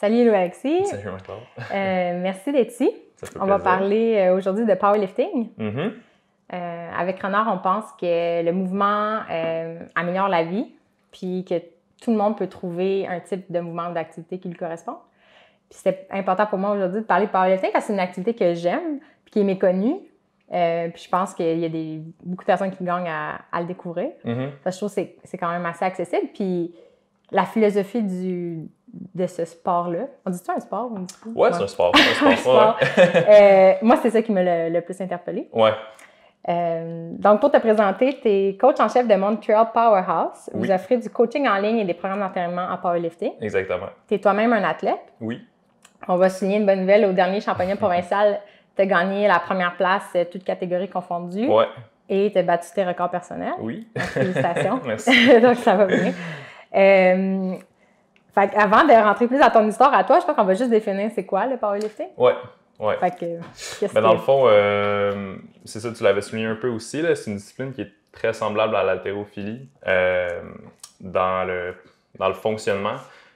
Salut Hello Alexis. Salut Michael. Merci d'être ici. On va parler aujourd'hui de powerlifting. Avec Renard, on pense que le mouvement améliore la vie, puis que tout le monde peut trouver un type de mouvement ou d'activité qui lui correspond. Puis c'est important pour moi aujourd'hui de parler de powerlifting parce que c'est une activité que j'aime puis qui est méconnue. Puis je pense qu'il y a beaucoup de personnes qui gagnent à le découvrir. Parce que je trouve que c'est quand même assez accessible. Puis la philosophie de ce sport-là. On dit-tu un sport? On dit ouais, c'est un sport. Moi, c'est ça qui m'a le plus interpellée. Ouais. Donc, pour te présenter, tu es coach en chef de Montreal Powerhouse. Oui. Vous offrez du coaching en ligne et des programmes d'entraînement en powerlifting. Exactement. Tu es toi-même un athlète. Oui. On va souligner une bonne nouvelle. Au dernier championnat provincial, tu as gagné la première place, toutes catégories confondues. Ouais. Et tu as battu tes records personnels. Oui. Donc, félicitations. Merci. Donc, ça va bien. Fait avant de rentrer plus dans ton histoire à toi, je pense qu'on va juste définir c'est quoi le powerlifting. Ouais. Ouais. Fait que, dans le fond, c'est ça, tu l'avais souligné un peu aussi, là, c'est une discipline qui est très semblable à l'haltérophilie dans le fonctionnement.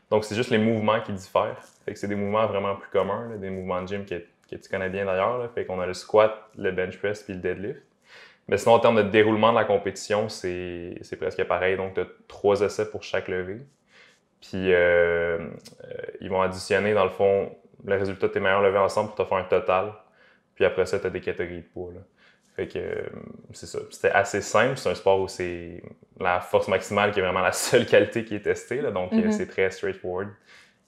Donc, c'est juste les mouvements qui diffèrent. Fait que c'est des mouvements vraiment plus communs, là, des mouvements de gym que tu connais bien d'ailleurs. Là. Fait qu'on a le squat, le bench press puis le deadlift. Mais sinon, en termes de déroulement de la compétition, c'est presque pareil. Donc, tu as 3 essais pour chaque levée. Puis, ils vont additionner, dans le fond, le résultat de tes meilleurs levées ensemble pour te faire un total. Puis après ça, tu as des catégories de poids. Là. Fait que c'est ça. C'était assez simple. C'est un sport où c'est la force maximale qui est vraiment la seule qualité qui est testée. Là. Donc, c'est très straightforward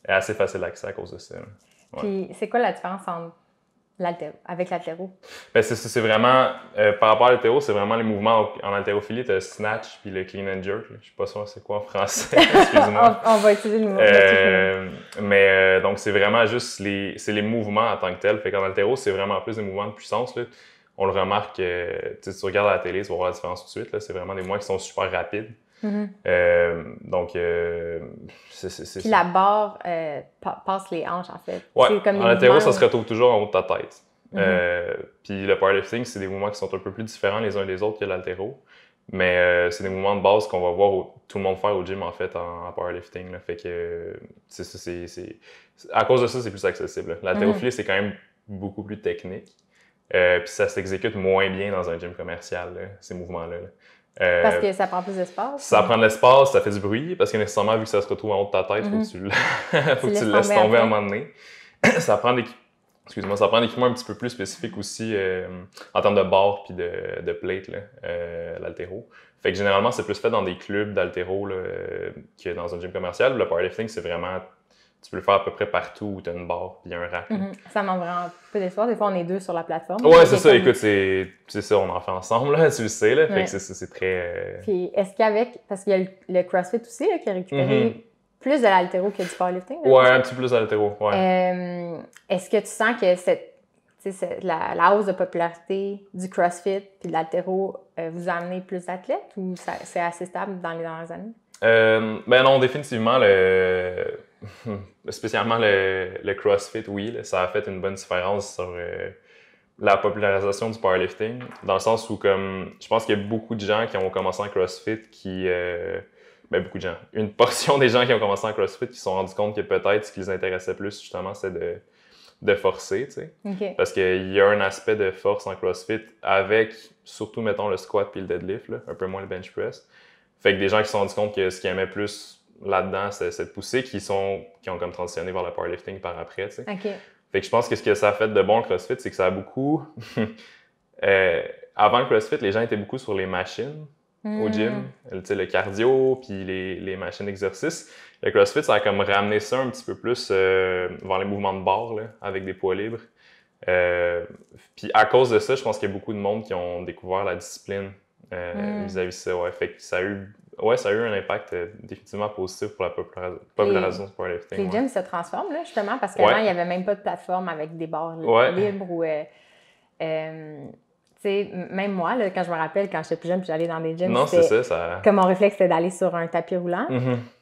et assez facile d'accès à cause de ça. Là. Ouais. Puis, c'est quoi la différence entre avec l'haltéro? Ben c'est vraiment, par rapport à l'haltéro, c'est vraiment les mouvements en haltérophilie, tu as le snatch puis le clean and jerk. Là. Je sais pas sûr c'est quoi en français, excuse-moi. on va utiliser le mot. Mais donc, c'est vraiment juste les mouvements en tant que tel. Fait qu'en haltéro, c'est vraiment plus des mouvements de puissance. Là. On le remarque, tu regardes à la télé, tu vas voir la différence tout de suite. Là. C'est vraiment des mouvements qui sont super rapides. Donc, c'est Puis la barre passe les hanches, en fait. Ouais, comme en haltéro, ça se retrouve toujours en haut de ta tête. Puis le powerlifting, c'est des mouvements qui sont un peu plus différents les uns des autres que l'haltéro. Mais c'est des mouvements de base qu'on va voir tout le monde faire au gym, en fait, en powerlifting. Là. Fait que, à cause de ça, c'est plus accessible. L'haltérophilie, c'est quand même beaucoup plus technique. Puis ça s'exécute moins bien dans un gym commercial, là, ces mouvements-là. Parce que ça prend plus d'espace? Ça prend de l'espace, ça fait du bruit, parce que nécessairement, vu que ça se retrouve en haut de ta tête, faut que tu le laisses tomber à un moment donné. Ça prend un équipement un petit peu plus spécifique aussi en termes de barre puis de plate, l'haltéro. Fait que généralement, c'est plus fait dans des clubs d'haltéro que dans un gym commercial. Le powerlifting, c'est vraiment... Tu peux le faire à peu près partout où tu as une barre puis un rack. Ça manque vraiment peu d'espace. Des fois, on est 2 sur la plateforme. Ouais, c'est ça. Écoute, c'est ça, on en fait ensemble, là, tu le sais. Là, fait que c'est très... Puis est-ce qu'avec... Parce qu'il y a le CrossFit aussi là, qui a récupéré plus de l'haltéro que du powerlifting. Là, ouais, un petit peu plus d'haltéro, ouais. Est-ce que tu sens que la hausse de popularité du CrossFit puis de l'haltéro vous a amené plus d'athlètes ou c'est assez stable dans les dernières années? Ben non, définitivement, spécialement le CrossFit, oui, là, ça a fait une bonne différence sur la popularisation du powerlifting, dans le sens où, comme, je pense qu'il y a beaucoup de gens qui ont commencé en CrossFit beaucoup de gens. Une portion des gens qui ont commencé en CrossFit qui se sont rendus compte que peut-être ce qui les intéressait plus, justement, c'est de forcer, tu sais. Okay. Parce qu'il y a un aspect de force en CrossFit avec, surtout, mettons, le squat puis le deadlift, là, un peu moins le bench press. Fait que des gens qui se sont rendus compte que ce qu'ils aimaient plus là-dedans, c'est cette poussée qui ont comme transitionné vers le powerlifting par après, tu sais. Okay. Fait que je pense que ce que ça a fait de bon le CrossFit, c'est que ça a beaucoup... avant le CrossFit, les gens étaient beaucoup sur les machines au gym, tu sais, le cardio, puis les machines d'exercice. Le CrossFit, ça a comme ramené ça un petit peu plus vers les mouvements de barre, là, avec des poids libres. Puis à cause de ça, je pense qu'il y a beaucoup de monde qui ont découvert la discipline vis-à-vis de ça. Ouais. Fait que ça a eu un impact définitivement positif pour la popularisation du powerlifting. Les gyms se transforment, là, justement, parce qu'avant, il n'y avait même pas de plateforme avec des barres libres ou... tu sais, même moi, là, quand je me rappelle, quand j'étais plus jeune puis j'allais dans des gyms, comme mon réflexe, c'était d'aller sur un tapis roulant.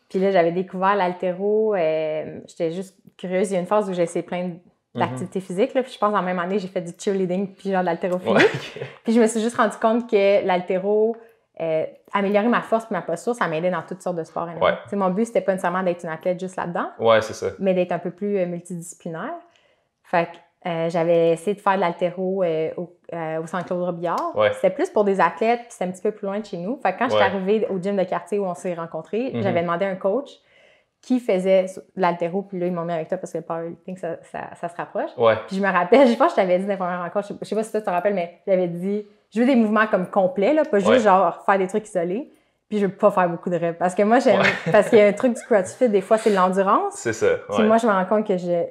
Puis là, j'avais découvert l'haltéro. J'étais juste curieuse. Il y a une phase où j'ai essayé plein d'activités physiques. Là, puis je pense en même année, j'ai fait du cheerleading puis genre de l'haltérophilie. Puis je me suis juste rendu compte que l'haltéro, améliorer ma force et ma posture, ça m'aidait dans toutes sortes de sports. Ouais. Mon but, c'était pas nécessairement d'être une athlète juste là-dedans. Ouais, c'est ça. Mais d'être un peu plus multidisciplinaire. Fait que j'avais essayé de faire de l'haltéro au Centre Claude Robillard. Ouais. C'était plus pour des athlètes, puis c'était un petit peu plus loin de chez nous. Fait que quand j'étais arrivée au gym de quartier où on s'est rencontrés, j'avais demandé à un coach qui faisait de l'haltéro, puis là, ils m'ont mis avec toi parce que le powerlifting, ça se rapproche. Ouais. Puis je me rappelle, je pense que je t'avais dit dans la première rencontre, je sais pas si toi tu te rappelles, mais j'avais dit, je veux des mouvements comme complets, là, pas juste genre faire des trucs isolés. Puis je veux pas faire beaucoup de reps. Parce que moi, j'aime. Parce qu'il y a un truc du CrossFit, des fois, c'est l'endurance. C'est ça. Ouais. Puis moi, je me rends compte que je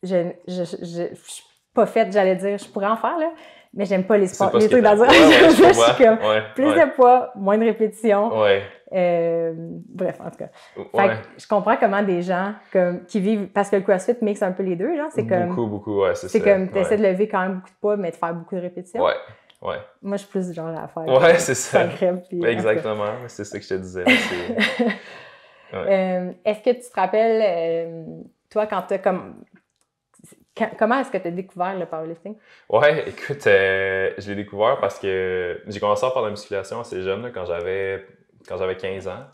suis pas faite, j'allais dire, je pourrais en faire, là. Mais j'aime pas les sports, les trucs d'endurance. Je suis comme plus de poids, moins de répétitions. Ouais. Bref, en tout cas. Fait que je comprends comment des gens qui vivent. Parce que le CrossFit mixe un peu les deux, genre. C'est comme. Beaucoup, ouais, c'est ça. C'est comme, t'essaies de lever quand même beaucoup de poids, mais de faire beaucoup de répétitions. Ouais. Moi, je suis plus genre à faire. Ouais, c'est ça. Puis, exactement, c'est ça que je te disais. Est-ce que tu te rappelles, toi, quand tu as comme. Comment est-ce que tu as découvert le powerlifting? Ouais, écoute, je l'ai découvert parce que j'ai commencé à faire de la musculation assez jeune, là, quand j'avais 15 ans.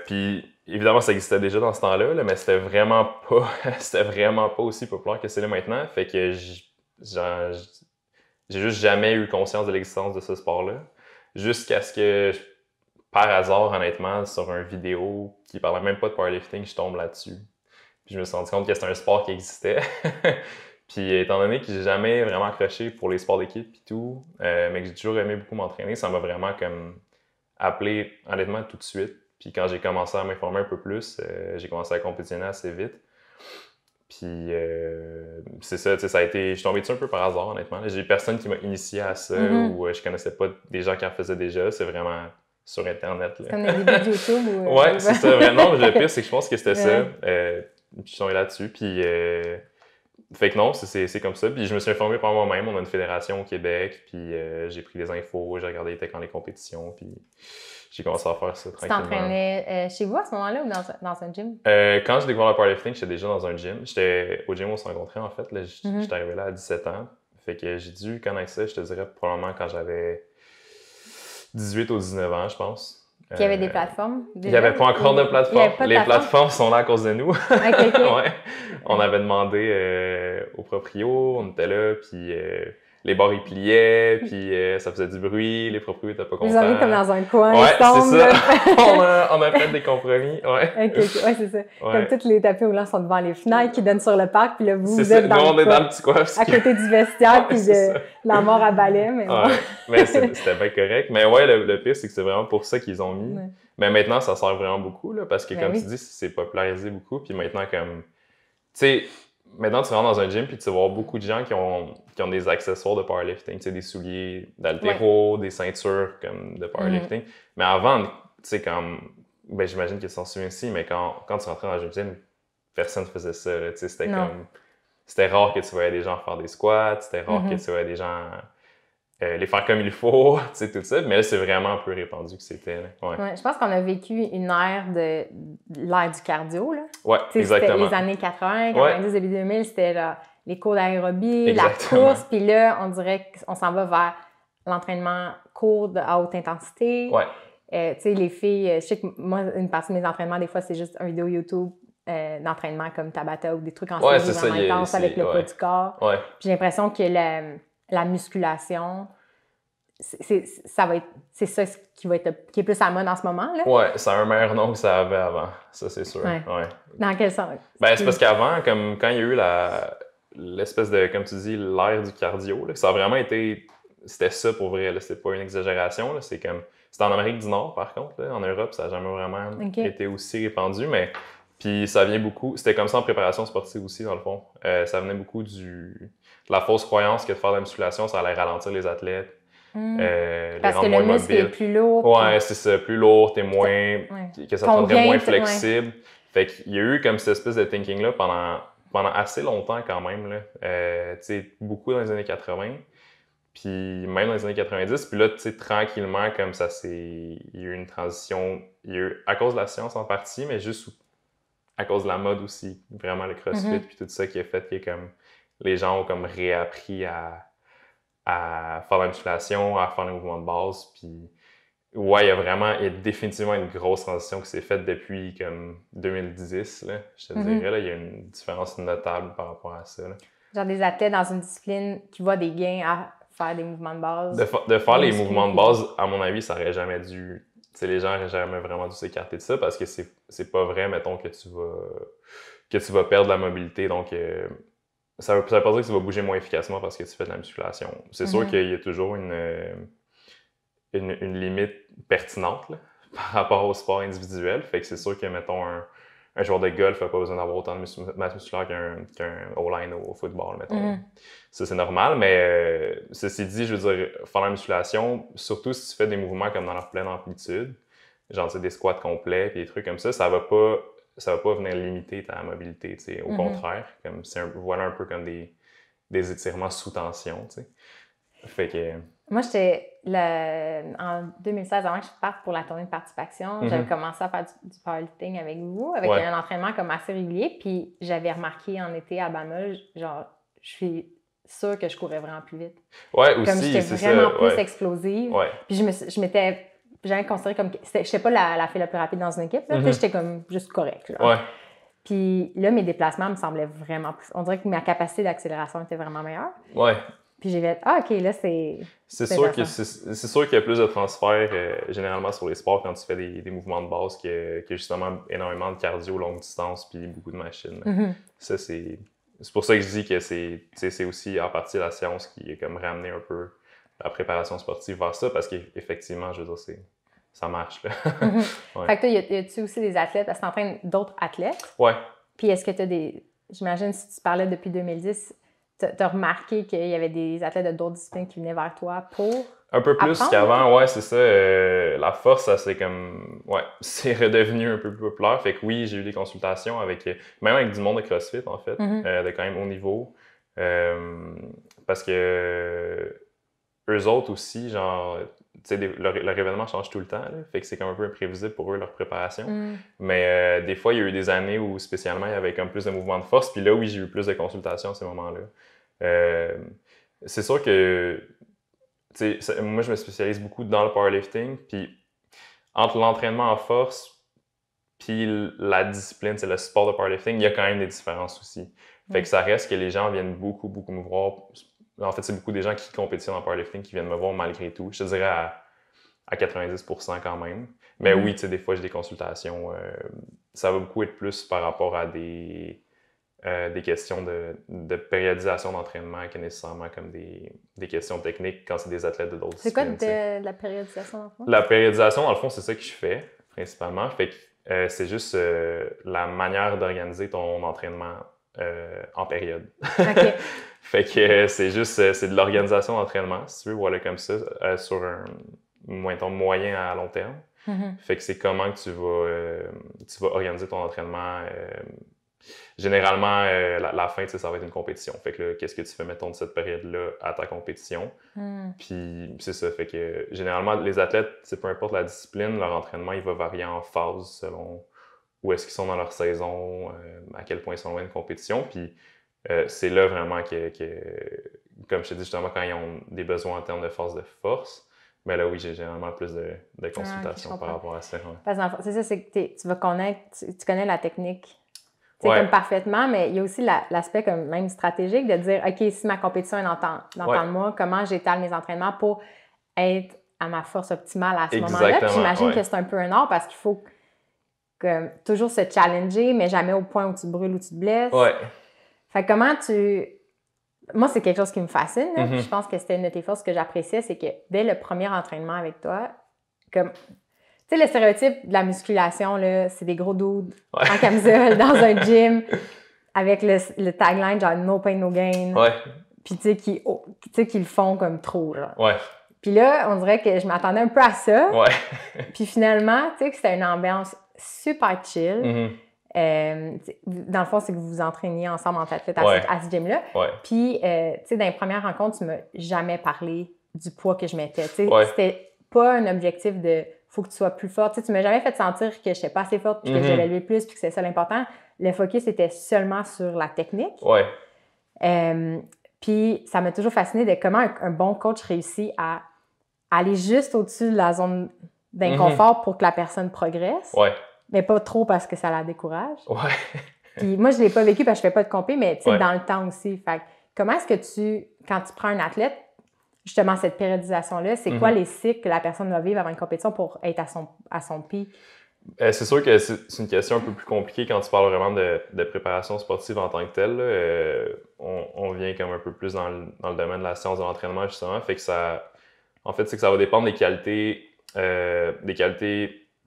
Puis, évidemment, ça existait déjà dans ce temps-là, mais c'était vraiment pas aussi populaire que c'est là maintenant. Fait que j'ai juste jamais eu conscience de l'existence de ce sport-là. Jusqu'à ce que, par hasard, honnêtement, sur une vidéo qui parlait même pas de powerlifting, je tombe là-dessus. Puis je me suis rendu compte que c'était un sport qui existait. Puis étant donné que j'ai jamais vraiment accroché pour les sports d'équipe et tout, mais que j'ai toujours aimé beaucoup m'entraîner, ça m'a vraiment comme appelé honnêtement tout de suite. Puis quand j'ai commencé à m'informer un peu plus, j'ai commencé à compétitionner assez vite. Puis c'est ça, ça a été. Je suis tombé dessus un peu par hasard, honnêtement. J'ai personne qui m'a initié à ça ou je connaissais pas des gens qui en faisaient déjà. C'est vraiment sur Internet. Là. Comme des vidéos de YouTube ou. Ouais, c'est ça. Vraiment, le pire, c'est que je pense que c'était ça. Puis je suis tombé là-dessus. Puis fait que non, c'est comme ça. Puis je me suis informé par moi-même. On a une fédération au Québec. Puis j'ai pris des infos, j'ai regardé les les compétitions. Puis j'ai commencé à faire ça tranquillement. Tu t'entraînais chez vous à ce moment-là ou dans un gym? Quand j'ai découvert le powerlifting, j'étais déjà dans un gym. J'étais au gym où on s'est rencontrés, en fait. J'étais arrivé là à 17 ans. Fait que j'ai dû connaître ça, je te dirais, probablement quand j'avais 18 ou 19 ans, je pense. Puis il y avait des plateformes? Il n'y avait pas encore de plateforme. Les plateformes sont là à cause de nous. Okay. Ouais. On avait demandé au proprio, on était là, puis les barres ils pliaient, puis ça faisait du bruit, les proprios étaient pas contents. Vous avez mis comme dans un coin, ouais, ils tombent. C'est ça. on a fait des compromis. Ouais. Ouais, c'est ça. Ouais. Comme tous les tapis roulants sont devant les fenêtres qui donnent sur le parc, puis là, vous êtes dans on est dans le petit coin. À côté du vestiaire, puis de la mort à balai. Mais, mais c'était bien correct. Mais ouais, le pire, c'est que c'est vraiment pour ça qu'ils ont mis. Ouais. Mais maintenant, ça sert vraiment beaucoup, là, parce que comme tu dis, c'est popularisé beaucoup. Puis maintenant, comme, tu sais, maintenant, tu rentres dans un gym puis tu vas voir beaucoup de gens qui ont des accessoires de powerlifting, tu sais, des souliers d'haltéro, des ceintures comme de powerlifting. Mais avant, tu sais, comme, ben j'imagine qu'ils s'en souviennent aussi, mais quand tu rentrais dans un gym, personne ne faisait ça, tu sais, c'était comme, c'était rare que tu voyais des gens faire des squats, c'était rare que tu voyais des gens les faire comme il faut, tu sais, tout ça. Mais là, c'est vraiment peu répandu que c'était. Ouais, je pense qu'on a vécu une ère de l'ère du cardio, là. Ouais, exactement. C'était les années 80, 90, début 2000, c'était là, les cours d'aérobie, la course, puis là, on dirait qu'on s'en va vers l'entraînement court à haute intensité. Ouais. Tu sais, les filles, je sais que moi, une partie de mes entraînements, des fois, c'est juste une vidéo YouTube d'entraînement comme Tabata ou des trucs en série vraiment intenses avec le poids du corps. Ouais. J'ai l'impression que la musculation, c'est ça qui est plus à la mode en ce moment, là. Ouais, ça a un meilleur nom que ça avait avant, ça c'est sûr. Ouais. Dans quel sens? Ben, c'est parce qu'avant, comme quand il y a eu l'espèce de, comme tu dis, l'ère du cardio, là, ça a vraiment été, c'était ça pour vrai, là, c'est pas une exagération, là, c'est comme, c'était en Amérique du Nord par contre, là, en Europe, ça n'a jamais vraiment été aussi répandu, mais puis ça vient beaucoup, c'était comme ça en préparation sportive aussi dans le fond, ça venait beaucoup de la fausse croyance que de faire de la musculation, ça allait ralentir les athlètes. Parce que le muscle est plus lourd. Ouais, c'est ça, plus lourd, t'es moins. Que ça te rendrait moins flexible. Fait qu'il y a eu comme cette espèce de thinking-là pendant assez longtemps quand même, là. Tu sais, beaucoup dans les années 80, puis même dans les années 90. Puis là, tu sais, tranquillement, comme ça, il y a eu une transition. Il y a eu, à cause de la science en partie, mais juste à cause de la mode aussi. Vraiment, le CrossFit, puis tout ça qui a fait que comme les gens ont comme réappris à faire la musculation, à faire les mouvements de base. Puis, ouais, il y a définitivement une grosse transition qui s'est faite depuis comme 2010, là, je te dirais. Là, il y a une différence notable par rapport à ça. Là. Genre des athlètes dans une discipline qui voient des gains à faire des mouvements de base. De faire les mouvements de base, à mon avis, ça aurait jamais dû... T'sais, les gens n'auraient jamais vraiment dû s'écarter de ça parce que c'est pas vrai, mettons, que tu vas perdre la mobilité. Donc, ça veut pas dire que tu vas bouger moins efficacement parce que tu fais de la musculation. C'est sûr qu'il y a toujours une limite pertinente là, par rapport au sport individuel. Fait que c'est sûr que, mettons, un joueur de golf n'a pas besoin d'avoir autant de masse musculaire qu'un O-line au football, mettons. Ça, c'est normal, mais ceci dit, je veux dire, faire la musculation, surtout si tu fais des mouvements comme dans la pleine amplitude, genre des squats complets et des trucs comme ça va pas venir limiter ta mobilité, tu sais. Au contraire, comme voilà un peu comme des étirements sous tension, tu sais. Fait que... Moi, en 2016, avant que je parte pour la tournée de participation, j'avais commencé à faire du powerlifting avec vous, avec un entraînement comme assez régulier. Puis j'avais remarqué en été à Alabama, genre, je suis sûre que je courais vraiment plus vite. Ouais, aussi, comme j'étais vraiment plus explosive. Ouais. Puis je m'étais jamais considérée comme... Je n'étais pas la fille la plus rapide dans une équipe. Là, j'étais comme juste correcte. Ouais. Puis là, mes déplacements me semblaient vraiment plus... On dirait que ma capacité d'accélération était vraiment meilleure. Ouais. Puis j'ai fait, OK, là, c'est... C'est sûr qu'il y a plus de transfert généralement sur les sports quand tu fais des mouvements de base que justement énormément de cardio longue distance puis beaucoup de machines. Ça, c'est pour ça que je dis que c'est aussi en partie la science qui est comme ramené un peu la préparation sportive vers ça parce qu'effectivement, je veux dire, ça marche. Là. Ouais. Fait que toi, y a-tu aussi des athlètes? Parce que t'entraînes d'autres athlètes? Ouais. Puis est-ce que tu as des... J'imagine si tu parlais depuis 2010... T'as remarqué qu'il y avait des athlètes de d'autres disciplines qui venaient vers toi pour un peu plus qu'avant, ouais, c'est ça. La force, ça c'est comme... Ouais, c'est redevenu un peu plus populaire. Fait que oui, j'ai eu des consultations même avec du monde de CrossFit, en fait, de quand même haut niveau. Parce que eux autres aussi, genre... Tu sais, leur événement change tout le temps, là, fait que c'est comme un peu imprévisible pour eux, leur préparation. Mais des fois, il y a eu des années où, spécialement, il y avait comme plus de mouvements de force. Puis là, oui, j'ai eu plus de consultations à ces moments-là. C'est sûr que, tu sais, moi, je me spécialise beaucoup dans le powerlifting. Puis entre l'entraînement en force puis la discipline, c'est le sport de powerlifting, il y a quand même des différences aussi. Fait que ça reste que les gens viennent beaucoup me voir. En fait, c'est beaucoup des gens qui compétitionnent en powerlifting qui viennent me voir malgré tout. Je te dirais à 90% quand même. Mais oui, tu sais, des fois, j'ai des consultations. Ça va beaucoup être plus par rapport à des questions de périodisation d'entraînement que nécessairement comme des questions techniques quand c'est des athlètes de d'autres disciplines. C'est quoi de la périodisation, dans le fond? La périodisation, dans le fond, c'est ça que je fais, principalement. Fait que c'est juste la manière d'organiser ton entraînement en période. OK. Fait que c'est de l'organisation d'entraînement, si tu veux, voilà, comme ça, sur un moyen à long terme. Fait que c'est comment que tu vas organiser ton entraînement. Généralement, la fin, ça va être une compétition. Fait que là, qu'est-ce que tu fais, mettons, de cette période-là à ta compétition? Puis c'est ça. Fait que généralement, les athlètes, peu importe la discipline, leur entraînement, il va varier en phase selon où est-ce qu'ils sont dans leur saison, à quel point ils sont loin de compétition. Puis c'est là vraiment que, comme je te dis justement, quand ils ont des besoins en termes de force, mais là, oui, j'ai généralement plus de consultations par rapport à ça. Ouais. Parce que c'est ça, c'est que tu vas connaître, tu connais la technique comme parfaitement, mais il y a aussi l'aspect comme même stratégique de dire, OK, si ma compétition est dans tant de mois, comment j'étale mes entraînements pour être à ma force optimale à ce moment-là? Puis j'imagine que c'est un peu un art parce qu'il faut toujours se challenger, mais jamais au point où tu brûles ou tu te blesses. Ouais. Fait que comment Moi, c'est quelque chose qui me fascine. Puis je pense que c'était une de tes forces que j'appréciais, c'est que dès le premier entraînement avec toi, comme... Tu sais, le stéréotype de la musculation, là, c'est des gros dudes en camisole dans un gym avec le tagline genre « No pain, no gain ». Puis tu sais, qui le font comme trop, genre. Ouais. Puis là, on dirait que je m'attendais un peu à ça. Puis finalement, tu sais, que c'était une ambiance super chill. Dans le fond, c'est que vous vous entraîniez ensemble en athlète à ce gym-là. Puis, tu sais, dans les premières rencontres, tu m'as jamais parlé du poids que je mettais. Tu sais, c'était pas un objectif de « faut que tu sois plus forte ». Tu sais, tu m'as jamais fait sentir que je n'étais pas assez forte puis que je devais lever plus puis que c'est ça l'important. Le focus était seulement sur la technique. Puis Puis ça m'a toujours fasciné de comment un bon coach réussit à aller juste au-dessus de la zone d'inconfort pour que la personne progresse. Ouais. Mais pas trop parce que ça la décourage. Ouais. Puis moi, je l'ai pas vécu parce que je fais pas de compé, mais tu sais, Ouais. dans le temps aussi. Fait que comment est-ce que quand tu prends un athlète, justement, cette périodisation-là, c'est quoi les cycles que la personne va vivre avant une compétition pour être à son pic? C'est sûr que c'est une question un peu plus compliquée quand tu parles vraiment de préparation sportive en tant que telle. On vient comme un peu plus dans le domaine de la science de l'entraînement, justement. Fait que en fait, c'est que ça va dépendre des qualités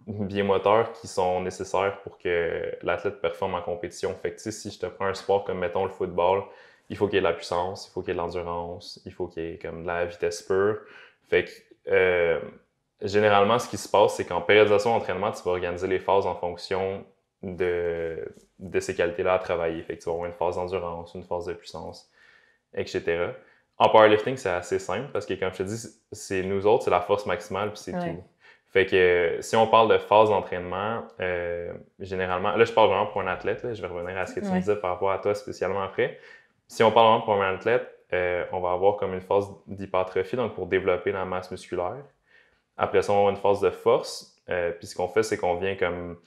biomoteurs qui sont nécessaires pour que l'athlète performe en compétition. Fait que, si je te prends un sport comme, mettons, le football, il faut qu'il y ait de la puissance, il faut qu'il y ait de l'endurance, il faut qu'il y ait comme de la vitesse pure. Fait que, généralement, ce qui se passe, c'est qu'en périodisation d'entraînement, tu vas organiser les phases en fonction de ces qualités-là à travailler. Fait que tu vas avoir une phase d'endurance, une phase de puissance, etc. En powerlifting, c'est assez simple parce que, comme je te dis, c'est nous autres, c'est la force maximale puis c'est tout. Fait que si on parle de phase d'entraînement, généralement, là je parle vraiment pour un athlète, là, je vais revenir à ce que tu me disais par rapport à toi spécialement après. Si on parle vraiment pour un athlète, on va avoir comme une phase d'hypertrophie, donc pour développer la masse musculaire. Après ça, on va avoir une phase de force. Puis ce qu'on fait, c'est qu'on vient comme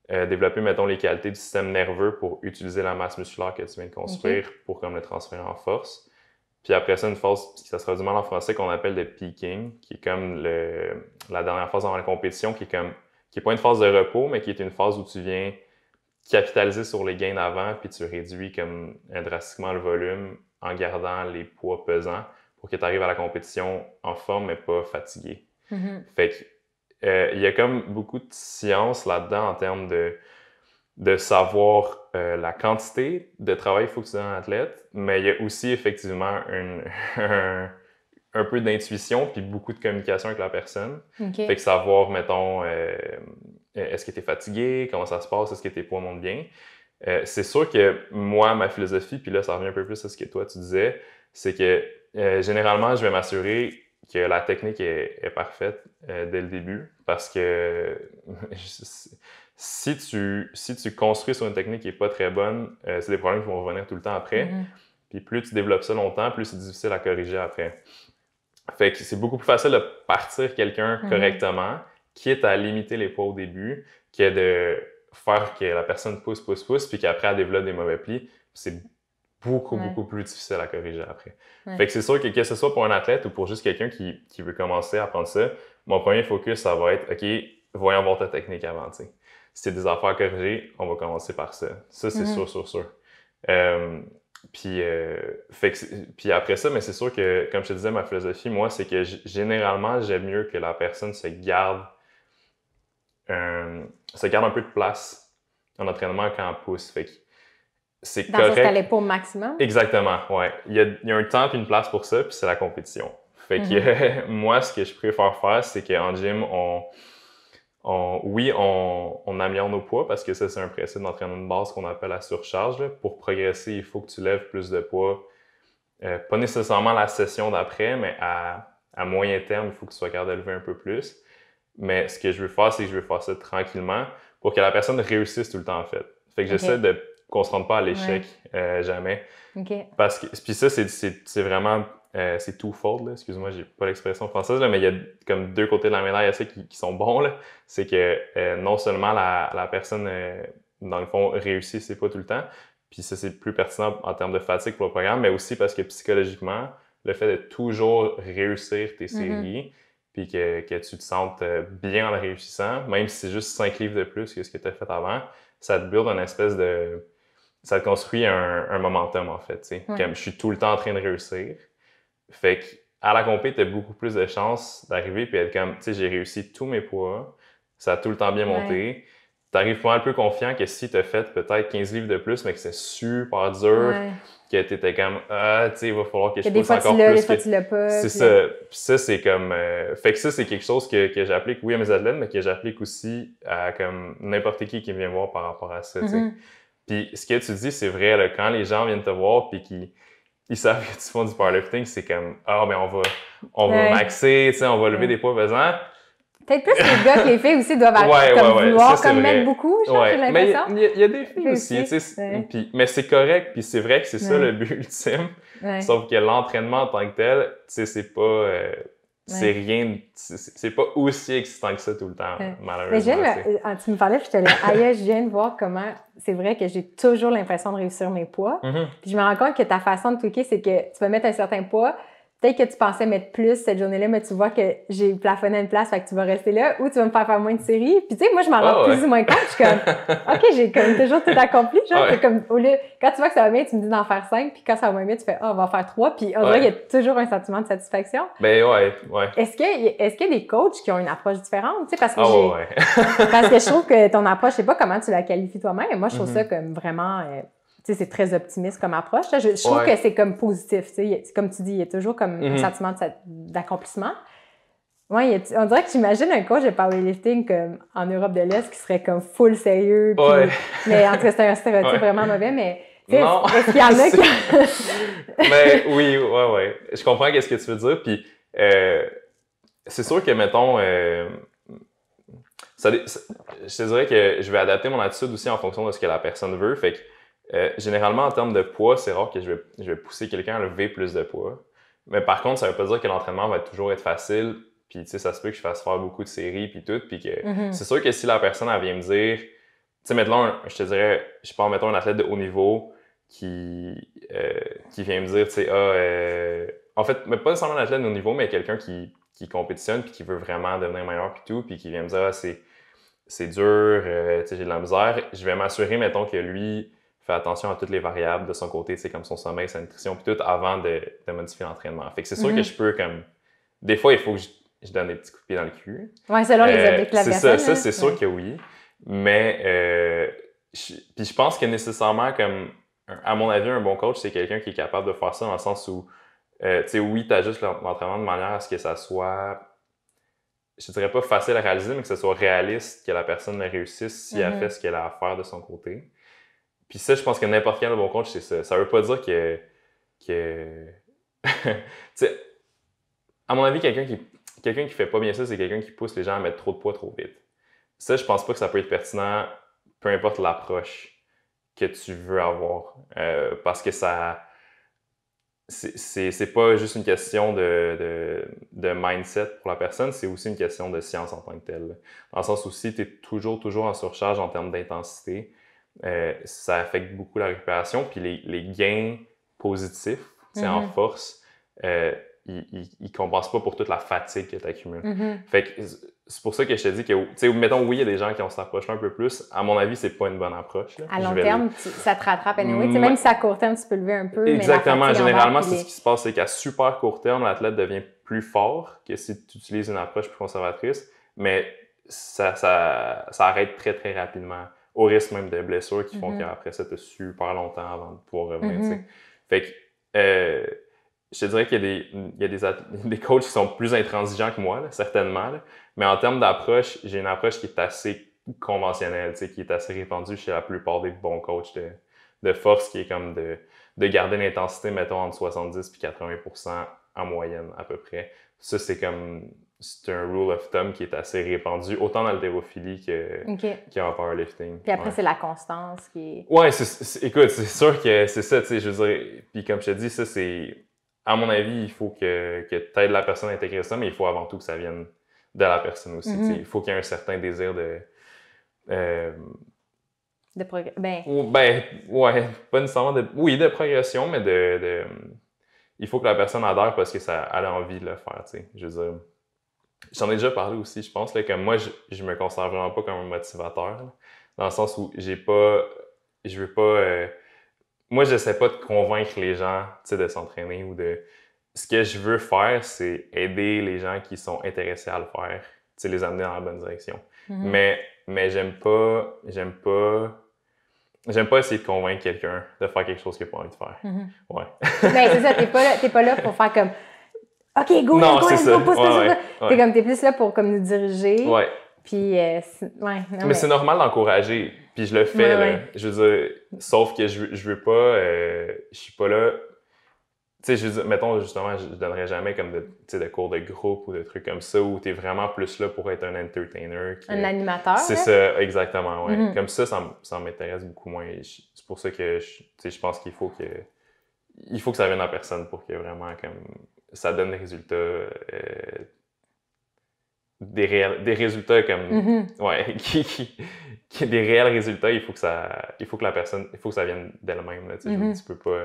développer, mettons, les qualités du système nerveux pour utiliser la masse musculaire que tu viens de construire pour comme le transférer en force. Puis après ça, une phase, ça se traduit mal en français, qu'on appelle le peaking, qui est comme la dernière phase avant la compétition, qui est pas une phase de repos, mais qui est une phase où tu viens capitaliser sur les gains d'avant, puis tu réduis comme drastiquement le volume en gardant les poids pesants pour que tu arrives à la compétition en forme, mais pas fatigué. Fait que il y a comme beaucoup de science là-dedans en termes de savoir la quantité de travail qu'il faut que tu donnes à l'athlète, mais il y a aussi effectivement un peu d'intuition puis beaucoup de communication avec la personne. Fait que savoir, mettons, est-ce que tu es fatigué, comment ça se passe, est-ce que tes poids montent bien. C'est sûr que moi, ma philosophie, puis là, ça revient un peu plus à ce que toi tu disais, c'est que généralement, je vais m'assurer que la technique est parfaite dès le début parce que si tu construis sur une technique qui n'est pas très bonne, c'est des problèmes qui vont revenir tout le temps après. Puis plus tu développes ça longtemps, plus c'est difficile à corriger après. Fait que c'est beaucoup plus facile de partir quelqu'un correctement, quitte à limiter les poids au début, que de faire que la personne pousse, puis qu'après elle développe des mauvais plis. C'est beaucoup plus difficile à corriger après. Fait que c'est sûr que ce soit pour un athlète ou pour juste quelqu'un qui veut commencer à apprendre ça, mon premier focus, ça va être, OK, voyons voir ta technique avant, tu sais. Si c'est des affaires à corriger, on va commencer par ça. Ça, c'est sûr. Puis après ça, mais c'est sûr que, comme je te disais, ma philosophie, moi, c'est que généralement, j'aime mieux que la personne se garde un peu de place en entraînement quand elle pousse. Fait que c'est correct. Dans le sens qu'elle n'est pas au maximum? Exactement, ouais. Il y a un temps et une place pour ça, puis c'est la compétition. Fait que moi, ce que je préfère faire, c'est qu'en gym, on améliore nos poids parce que ça, c'est un principe d'entraînement de base qu'on appelle la surcharge. Là. Pour progresser, il faut que tu lèves plus de poids. Pas nécessairement la session d'après, mais à moyen terme, il faut que tu sois capable de lever un peu plus. Mais ce que je veux faire, c'est que je veux faire ça tranquillement pour que la personne réussisse tout le temps, en fait. Fait que j'essaie qu'on se rende pas à l'échec jamais. Parce que, puis ça, c'est vraiment... c'est twofold, là. Excuse-moi, j'ai pas l'expression française, là, mais il y a comme deux côtés de la médaille assez qui sont bons. Là. C'est que non seulement la personne, dans le fond, réussit, c'est pas tout le temps, puis ça, c'est plus pertinent en termes de fatigue pour le programme, mais aussi parce que psychologiquement, le fait de toujours réussir tes séries, puis que tu te sentes bien en le réussissant, même si c'est juste 5 livres de plus que ce que tu as fait avant, ça te build une espèce de... Ça te construit un momentum, en fait. Comme je suis tout le temps en train de réussir. Fait qu'à la compé, tu as beaucoup plus de chances d'arriver et être comme, tu sais, j'ai réussi tous mes poids, ça a tout le temps bien monté. Tu arrives pas un peu confiant que si tu as fait peut-être 15 livres de plus, mais que c'est super dur, que tu étais comme, tu sais, il va falloir que je pousse encore plus. Des fois, tu l'as pas. C'est ça. Puis ça, c'est comme. Fait que ça, c'est quelque chose que j'applique, oui, à mes athlètes, mais que j'applique aussi à comme n'importe qui vient me voir par rapport à ça, tu sais. Puis ce que tu dis, c'est vrai, là, quand les gens viennent te voir puis qu'ils savent que tu fais du powerlifting, c'est comme, mais on va maxer, tu sais, on va lever des poids pesants. Peut-être plus les gars que les filles aussi doivent vouloir ça, comme mettre beaucoup, j'ai l'impression. Mais il y a des filles aussi, tu sais. Mais c'est correct, puis c'est vrai que c'est ça le but ultime. Sauf que l'entraînement en tant que tel, tu sais, c'est pas... c'est rien... C'est pas aussi excitant que ça tout le temps, malheureusement. Mais tu me parlais, puis j'étais là, aïe, je viens de voir comment... C'est vrai que j'ai toujours l'impression de réussir mes poids. Puis je me rends compte que ta façon de tweaker, c'est que tu vas mettre un certain poids... Peut-être que tu pensais mettre plus cette journée-là, mais tu vois que j'ai plafonné une place, fait que tu vas rester là, ou tu vas me faire moins de séries. Puis tu sais, moi, je m'en rends plus ou moins compte. Je suis comme, OK, j'ai comme toujours tout accompli. Genre, c'est comme, au lieu, quand tu vois que ça va bien, tu me dis d'en faire 5, puis quand ça va moins bien, tu fais, on va en faire 3. Puis on dirait qu'il y a toujours un sentiment de satisfaction. Ben ouais. Est-ce qu'il y a des coachs qui ont une approche différente? Tu sais, parce que parce que je trouve que ton approche, je sais pas comment tu la qualifies toi-même, mais moi, je trouve ça comme vraiment... c'est très optimiste comme approche. Je trouve que c'est comme positif. Comme tu dis, il y a toujours comme un sentiment d'accomplissement. Ouais, on dirait que tu imagines un coach de powerlifting comme en Europe de l'Est qui serait comme full sérieux. Mais en tout cas, c'est un stéréotype vraiment mauvais, mais est-ce qu'il y en a qui... Mais oui. Je comprends ce que tu veux dire. Puis c'est sûr que, mettons... je te dirais que je vais adapter mon attitude aussi en fonction de ce que la personne veut. Fait que généralement, en termes de poids, c'est rare que je vais pousser quelqu'un à lever plus de poids. Mais par contre, ça veut pas dire que l'entraînement va toujours être facile. Puis, tu sais, ça se peut que je fasse faire beaucoup de séries, puis tout. Puis que c'est sûr que si la personne, elle vient me dire... Tu sais, mettons, je te dirais, je pense, mettons, un athlète de haut niveau qui vient me dire, tu sais, en fait, mais pas nécessairement un athlète de haut niveau, mais quelqu'un qui compétitionne, puis qui veut vraiment devenir meilleur, puis tout, puis qui vient me dire, c'est dur, tu sais, j'ai de la misère. Je vais m'assurer, mettons, que lui... fait attention à toutes les variables de son côté, tu sais, comme son sommeil, sa nutrition, puis tout, avant de modifier l'entraînement. Fait que c'est sûr que je peux, comme... Des fois, il faut que je donne des petits coups de pied dans le cul. Oui, selon les objectifs de la personne. Ça, c'est sûr que oui. Mais, puis je pense que nécessairement, comme, à mon avis, un bon coach, c'est quelqu'un qui est capable de faire ça dans le sens où, tu sais, oui, tu ajustes l'entraînement de manière à ce que ça soit... Je dirais pas facile à réaliser, mais que ce soit réaliste, que la personne le réussisse si elle fait ce qu'elle a à faire de son côté. Puis ça, je pense que n'importe quel bon coach, c'est ça. Ça veut pas dire que... tu sais, à mon avis, quelqu'un qui fait pas bien ça, c'est quelqu'un qui pousse les gens à mettre trop de poids trop vite. Ça, je pense pas que ça peut être pertinent, peu importe l'approche que tu veux avoir. Parce que ça... C'est pas juste une question de mindset pour la personne, c'est aussi une question de science en tant que telle. Dans le sens où si tu es toujours en surcharge en termes d'intensité, ça affecte beaucoup la récupération. Puis les gains positifs, en force, ils compensent pas pour toute la fatigue que tu accumules. Fait que c'est pour ça que je te dis que, tu sais, mettons, oui, il y a des gens qui ont cette approche-là un peu plus. À mon avis, c'est pas une bonne approche. Là. À long terme, ça te rattrape anyway. Même si à court terme, tu peux lever un peu. Exactement. Généralement, c'est ce qui se passe, c'est qu'à super court terme, l'athlète devient plus fort que si tu utilises une approche plus conservatrice. Mais ça arrête très, très rapidement. Au risque même de blessures qui font qu'après ça, tu as super longtemps avant de pouvoir revenir. Fait que je te dirais qu'il y a des coachs qui sont plus intransigeants que moi, là, certainement. Là. Mais en termes d'approche, j'ai une approche qui est assez conventionnelle, qui est assez répandue chez la plupart des bons coachs de force, qui est comme de garder l'intensité, mettons, entre 70 et 80% en moyenne, à peu près. Ça, c'est un rule of thumb qui est assez répandu, autant dans l'haltérophilie qu'en powerlifting. Puis après, c'est la constance qui est... Ouais, écoute, c'est sûr que c'est ça, tu sais, je veux dire, puis comme je te dis, ça, c'est... À mon avis, il faut que tu aides la personne à intégrer ça, mais il faut avant tout que ça vienne de la personne aussi. Il faut qu'il y ait un certain désir de... de progression. Ouais, pas nécessairement de... Oui, de progression, mais il faut que la personne adhère parce que elle a envie de le faire, tu sais. Je veux dire... J'en ai déjà parlé aussi, je pense, là, que moi, je me considère vraiment pas comme un motivateur, là, dans le sens où je veux pas... moi, j'essaie pas de convaincre les gens, tu sais, de s'entraîner ou de... Ce que je veux faire, c'est aider les gens qui sont intéressés à le faire, tu sais, les amener dans la bonne direction. Mais j'aime pas essayer de convaincre quelqu'un de faire quelque chose qu'il n'a pas envie de faire. Ouais. Mais c'est ça, t'es pas là pour faire comme... OK, go, non, go, c'est ça. pousse. T'es plus là pour comme nous diriger. Ouais. Puis, mais c'est normal d'encourager. Puis je le fais, là. Je veux dire, sauf que je veux pas... je suis pas là... Tu sais, je veux dire, mettons, justement, je donnerais jamais comme de cours de groupe ou de trucs comme ça où tu es vraiment plus là pour être un entertainer. Un animateur. C'est ça, exactement, ouais. Comme ça m'intéresse beaucoup moins. C'est pour ça que je pense qu'il faut que ça vienne en personne pour que vraiment comme ça donne des résultats. Des résultats comme. Ouais, des réels résultats, il faut que ça vienne d'elle-même. Là, tu peux pas.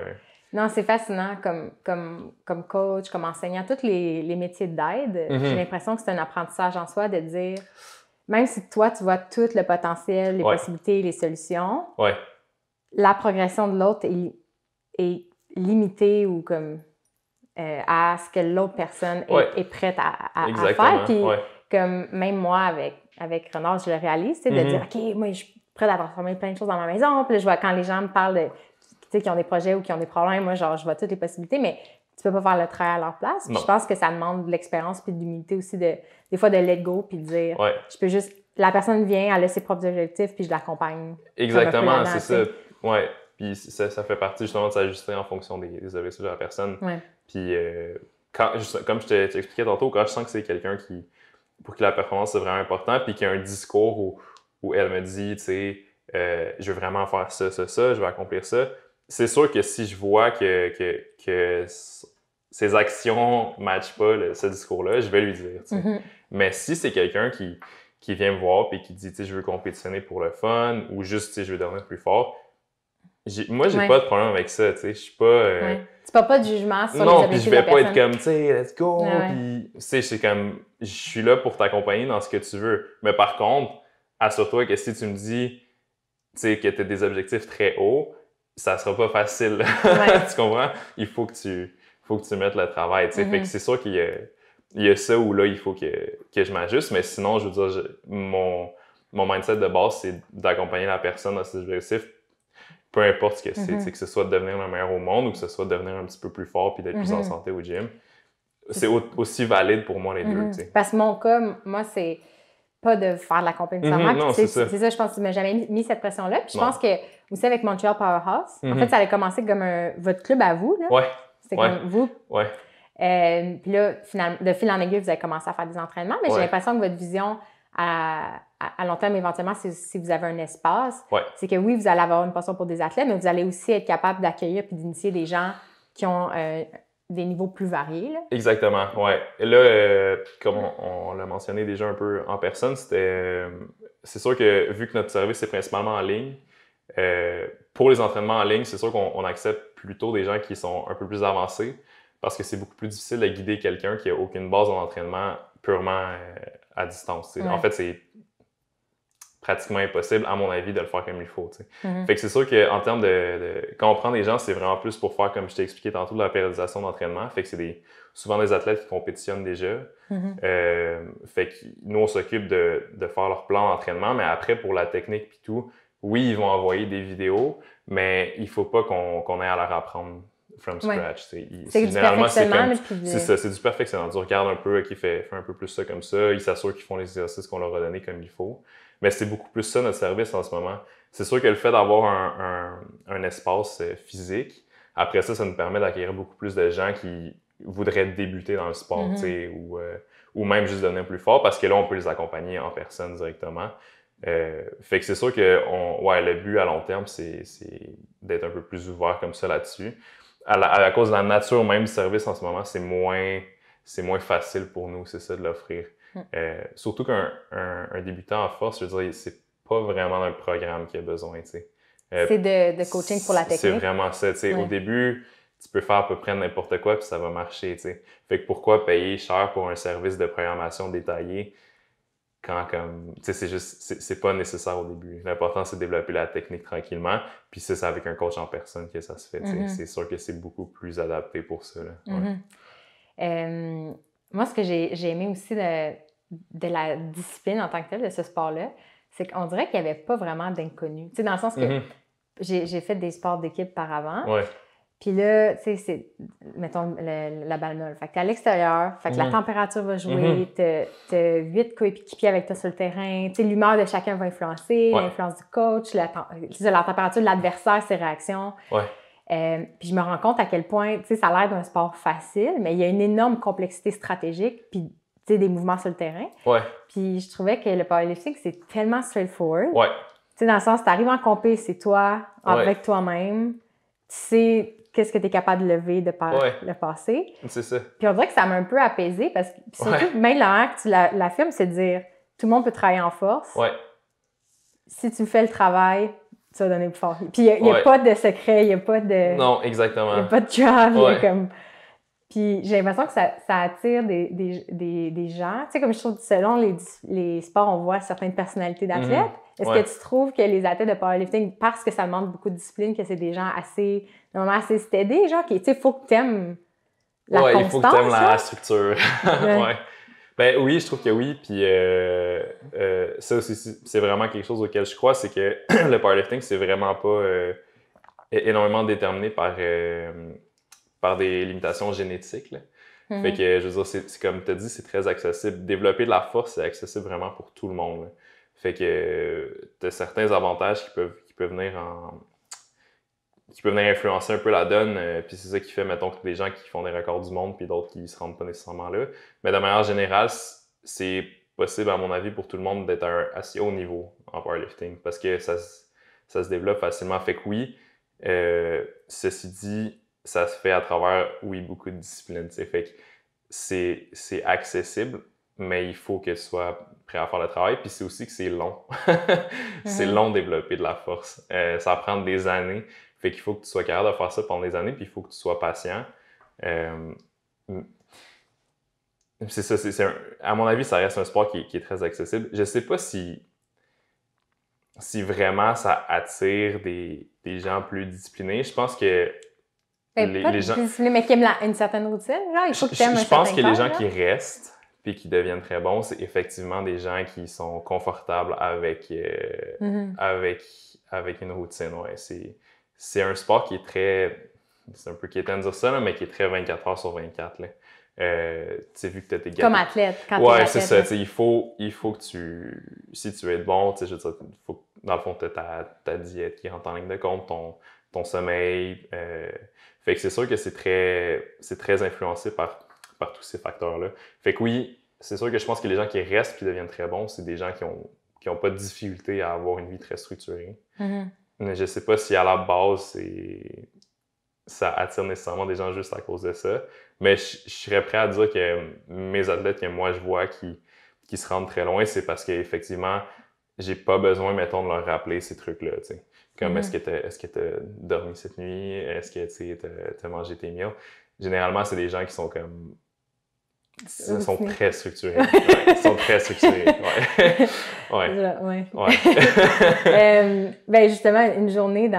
Non, c'est fascinant comme coach, comme enseignant, tous les métiers d'aide. J'ai l'impression que c'est un apprentissage en soi de dire, même si toi, tu vois tout le potentiel, les possibilités, les solutions, la progression de l'autre est limitée ou comme à ce que l'autre personne est prête à faire. Puis, comme même moi, avec Renard, je le réalise, de dire, OK, moi, je suis prête à transformer plein de choses dans ma maison. Puis là, je vois quand les gens me parlent de qui ont des projets ou qui ont des problèmes, moi, genre, je vois toutes les possibilités, mais tu peux pas faire le travail à leur place. Puis je pense que ça demande de l'expérience puis de l'humilité aussi, des fois, de let go puis de dire, je peux juste, la personne vient, elle a ses propres objectifs puis je l'accompagne. Exactement, c'est ça. Ouais. Puis ça fait partie justement de s'ajuster en fonction des objectifs de la personne. Puis comme je t'expliquais tantôt, quand je sens que c'est quelqu'un pour qui la performance c'est vraiment important puis qu'il y a un discours où elle me dit, tu sais, je veux vraiment faire ça, je veux accomplir ça. C'est sûr que si je vois que ses actions ne matchent pas ce discours-là, je vais lui dire. Mais si c'est quelqu'un qui vient me voir et qui dit je veux compétitionner pour le fun ou juste je veux devenir plus fort, moi, j'ai pas de problème avec ça. Je suis pas. Tu n'as pas de jugement sur les objectifs de la personne. Non, puis je vais pas être comme, let's go. Puis, c'est comme, je suis là pour t'accompagner dans ce que tu veux. Mais par contre, assure-toi que si tu me dis que tu as des objectifs très hauts, ça sera pas facile. Tu comprends? Il faut que tu mettes le travail. Fait que c'est sûr qu'il y a ça où là, il faut que je m'ajuste. Mais sinon, je veux dire, mon mindset de base, c'est d'accompagner la personne dans ses objectifs. Peu importe ce que c'est, que ce soit de devenir le meilleur au monde ou que ce soit de devenir un petit peu plus fort puis d'être plus en santé au gym. C'est aussi valide pour moi les deux. Parce que mon cas, moi, c'est pas de faire de la compétition. Non, c'est ça. C'est ça, je pense que tu m'as jamais mis cette pression-là. Puis je pense que aussi avec Montreal Powerhouse, en fait, ça allait commencer comme votre club à vous. Là. C'était comme vous. Puis là, de fil en aiguille, vous avez commencé à faire des entraînements, mais j'ai l'impression que votre vision à long terme, éventuellement, si vous avez un espace, c'est que oui, vous allez avoir une passion pour des athlètes, mais vous allez aussi être capable d'accueillir et d'initier des gens qui ont des niveaux plus variés. Là. Exactement, oui. Et là, comme on l'a mentionné déjà un peu en personne, c'est sûr que vu que notre service est principalement en ligne, pour les entraînements en ligne, c'est sûr qu'on accepte plutôt des gens qui sont un peu plus avancés parce que c'est beaucoup plus difficile de guider quelqu'un qui n'a aucune base en entraînement purement à distance. En fait, c'est pratiquement impossible, à mon avis, de le faire comme il faut. Fait que c'est sûr qu'en termes quand on prend des gens, c'est vraiment plus pour faire, comme je t'ai expliqué tantôt, de la périodisation d'entraînement. Fait que c'est souvent des athlètes qui compétitionnent déjà. Fait que nous, on s'occupe de faire leur plan d'entraînement, mais après, pour la technique et tout, oui, ils vont envoyer des vidéos, mais il faut pas qu'on ait à leur apprendre from scratch. C'est du perfectionnement. C'est ça, c'est du perfectionnement. Tu regardes un peu qui fait un peu plus ça comme ça, ils s'assurent qu'ils font les exercices qu'on leur a donnés comme il faut. Mais c'est beaucoup plus ça notre service en ce moment. C'est sûr que le fait d'avoir un espace physique, après ça nous permet d'acquérir beaucoup plus de gens qui voudraient débuter dans le sport, ou même juste devenir plus fort, parce que là, on peut les accompagner en personne directement. Fait que c'est sûr que le but à long terme, c'est d'être un peu plus ouvert comme ça là-dessus. À cause de la nature même du service en ce moment, c'est moins facile pour nous, c'est ça, de l'offrir. Surtout qu'un débutant en force, je veux dire, c'est pas vraiment un programme qu'il a besoin, tu sais. C'est de coaching pour la technique. C'est vraiment ça, tu sais. Au début, tu peux faire à peu près n'importe quoi puis ça va marcher, tu sais. Fait que pourquoi payer cher pour un service de programmation détaillé quand comme, tu sais, c'est pas nécessaire au début. L'important, c'est de développer la technique tranquillement, puis c'est avec un coach en personne que ça se fait, tu sais. C'est sûr que c'est beaucoup plus adapté pour ça, là. Moi, ce que j'ai aimé aussi de la discipline en tant que telle, de ce sport-là, c'est qu'on dirait qu'il n'y avait pas vraiment d'inconnu. Tu sais, dans le sens que j'ai fait des sports d'équipe par avant. Puis là, tu sais, c'est, mettons, la balle molle. Fait que t'es à l'extérieur, fait que la température va jouer, t'as 8 coéquipiers avec toi sur le terrain, tu sais, l'humeur de chacun va influencer, l'influence du coach, la température de l'adversaire, ses réactions. Puis je me rends compte à quel point, tu sais, ça a l'air d'un sport facile, mais il y a une énorme complexité stratégique, puis, tu sais, des mouvements sur le terrain. Ouais. Puis je trouvais que le powerlifting, c'est tellement straightforward. Ouais. Tu sais, dans le sens, tu arrives en compé, c'est toi, avec toi-même. Tu sais qu'est-ce que tu es capable de lever de par le passé. C'est ça. Puis on dirait que ça m'a un peu apaisé, parce que surtout, même la manière que tu l'affirmes, c'est de dire, tout le monde peut travailler en force. Ouais. Si tu fais le travail, tu vas donner plus fort. Puis il n'y a pas de secret, il n'y a pas de... Non, exactement. Il n'y a pas de job, il y a comme... Puis j'ai l'impression que ça attire des gens. Tu sais, comme je trouve, selon les sports, on voit certaines personnalités d'athlètes. Est-ce que tu trouves que les athlètes de powerlifting, parce que ça demande beaucoup de discipline, que c'est des gens normalement assez steady, genre, qui, tu sais, il faut que tu aimes la constance. Il faut que tu aimes la structure. Ouais. Ben oui, je trouve que oui. Puis ça aussi, c'est vraiment quelque chose auquel je crois, c'est que le powerlifting, c'est vraiment pas énormément déterminé par des limitations génétiques. Là. Fait que, je veux dire, c'est comme tu as dit, c'est très accessible. Développer de la force, c'est accessible vraiment pour tout le monde. Là. Fait que tu as certains avantages qui peuvent venir influencer un peu la donne, puis c'est ça qui fait, mettons, que des gens qui font des records du monde, puis d'autres qui se rendent pas nécessairement là. Mais de manière générale, c'est possible, à mon avis, pour tout le monde d'être à un assez haut niveau en powerlifting, parce que ça se développe facilement. Fait que oui, ceci dit, ça se fait à travers, beaucoup de disciplines, t'sais. Fait que c'est accessible, mais il faut que tu sois prêt à faire le travail, puis c'est aussi que c'est long. C'est long de développer de la force. Ça va prendre des années. Fait qu'il faut que tu sois capable de faire ça pendant des années, puis il faut que tu sois patient. C'est ça, à mon avis, ça reste un sport qui est très accessible. Je sais pas si vraiment ça attire des gens plus disciplinés. Je pense que les gens... mais qui aiment une certaine routine, genre, il faut que tu aimes un certain Je pense que les gens là. qui restent puis qui deviennent très bons, c'est effectivement des gens qui sont confortables avec une routine. Ouais. C'est un sport qui est très... C'est un peu quétaine de dire ça, là, mais qui est très 24 heures sur 24. Là. Tu sais, vu que tu es comme athlète, quand tu es ouais, athlète. c'est ça. Il faut que tu... Si tu veux être bon, je veux dire, faut que, dans le fond, tu as ta diète qui rentre en ligne de compte, ton sommeil. Fait que c'est sûr que c'est très influencé par tous ces facteurs-là. Fait que oui, c'est sûr que je pense que les gens qui restent et qui deviennent très bons, c'est des gens qui ont pas de difficulté à avoir une vie très structurée. Mais je sais pas si à la base, ça attire nécessairement des gens juste à cause de ça. Mais je serais prêt à dire que mes athlètes que moi je vois qui se rendent très loin, c'est parce qu'effectivement, j'ai pas besoin, mettons, de leur rappeler ces trucs-là, tu sais. Comme est-ce que t'as dormi cette nuit? Est-ce que t'as mangé tes meals? Généralement, c'est des gens qui sont comme... Ils sont très structurés. Ils sont très structurés. Ben justement, une journée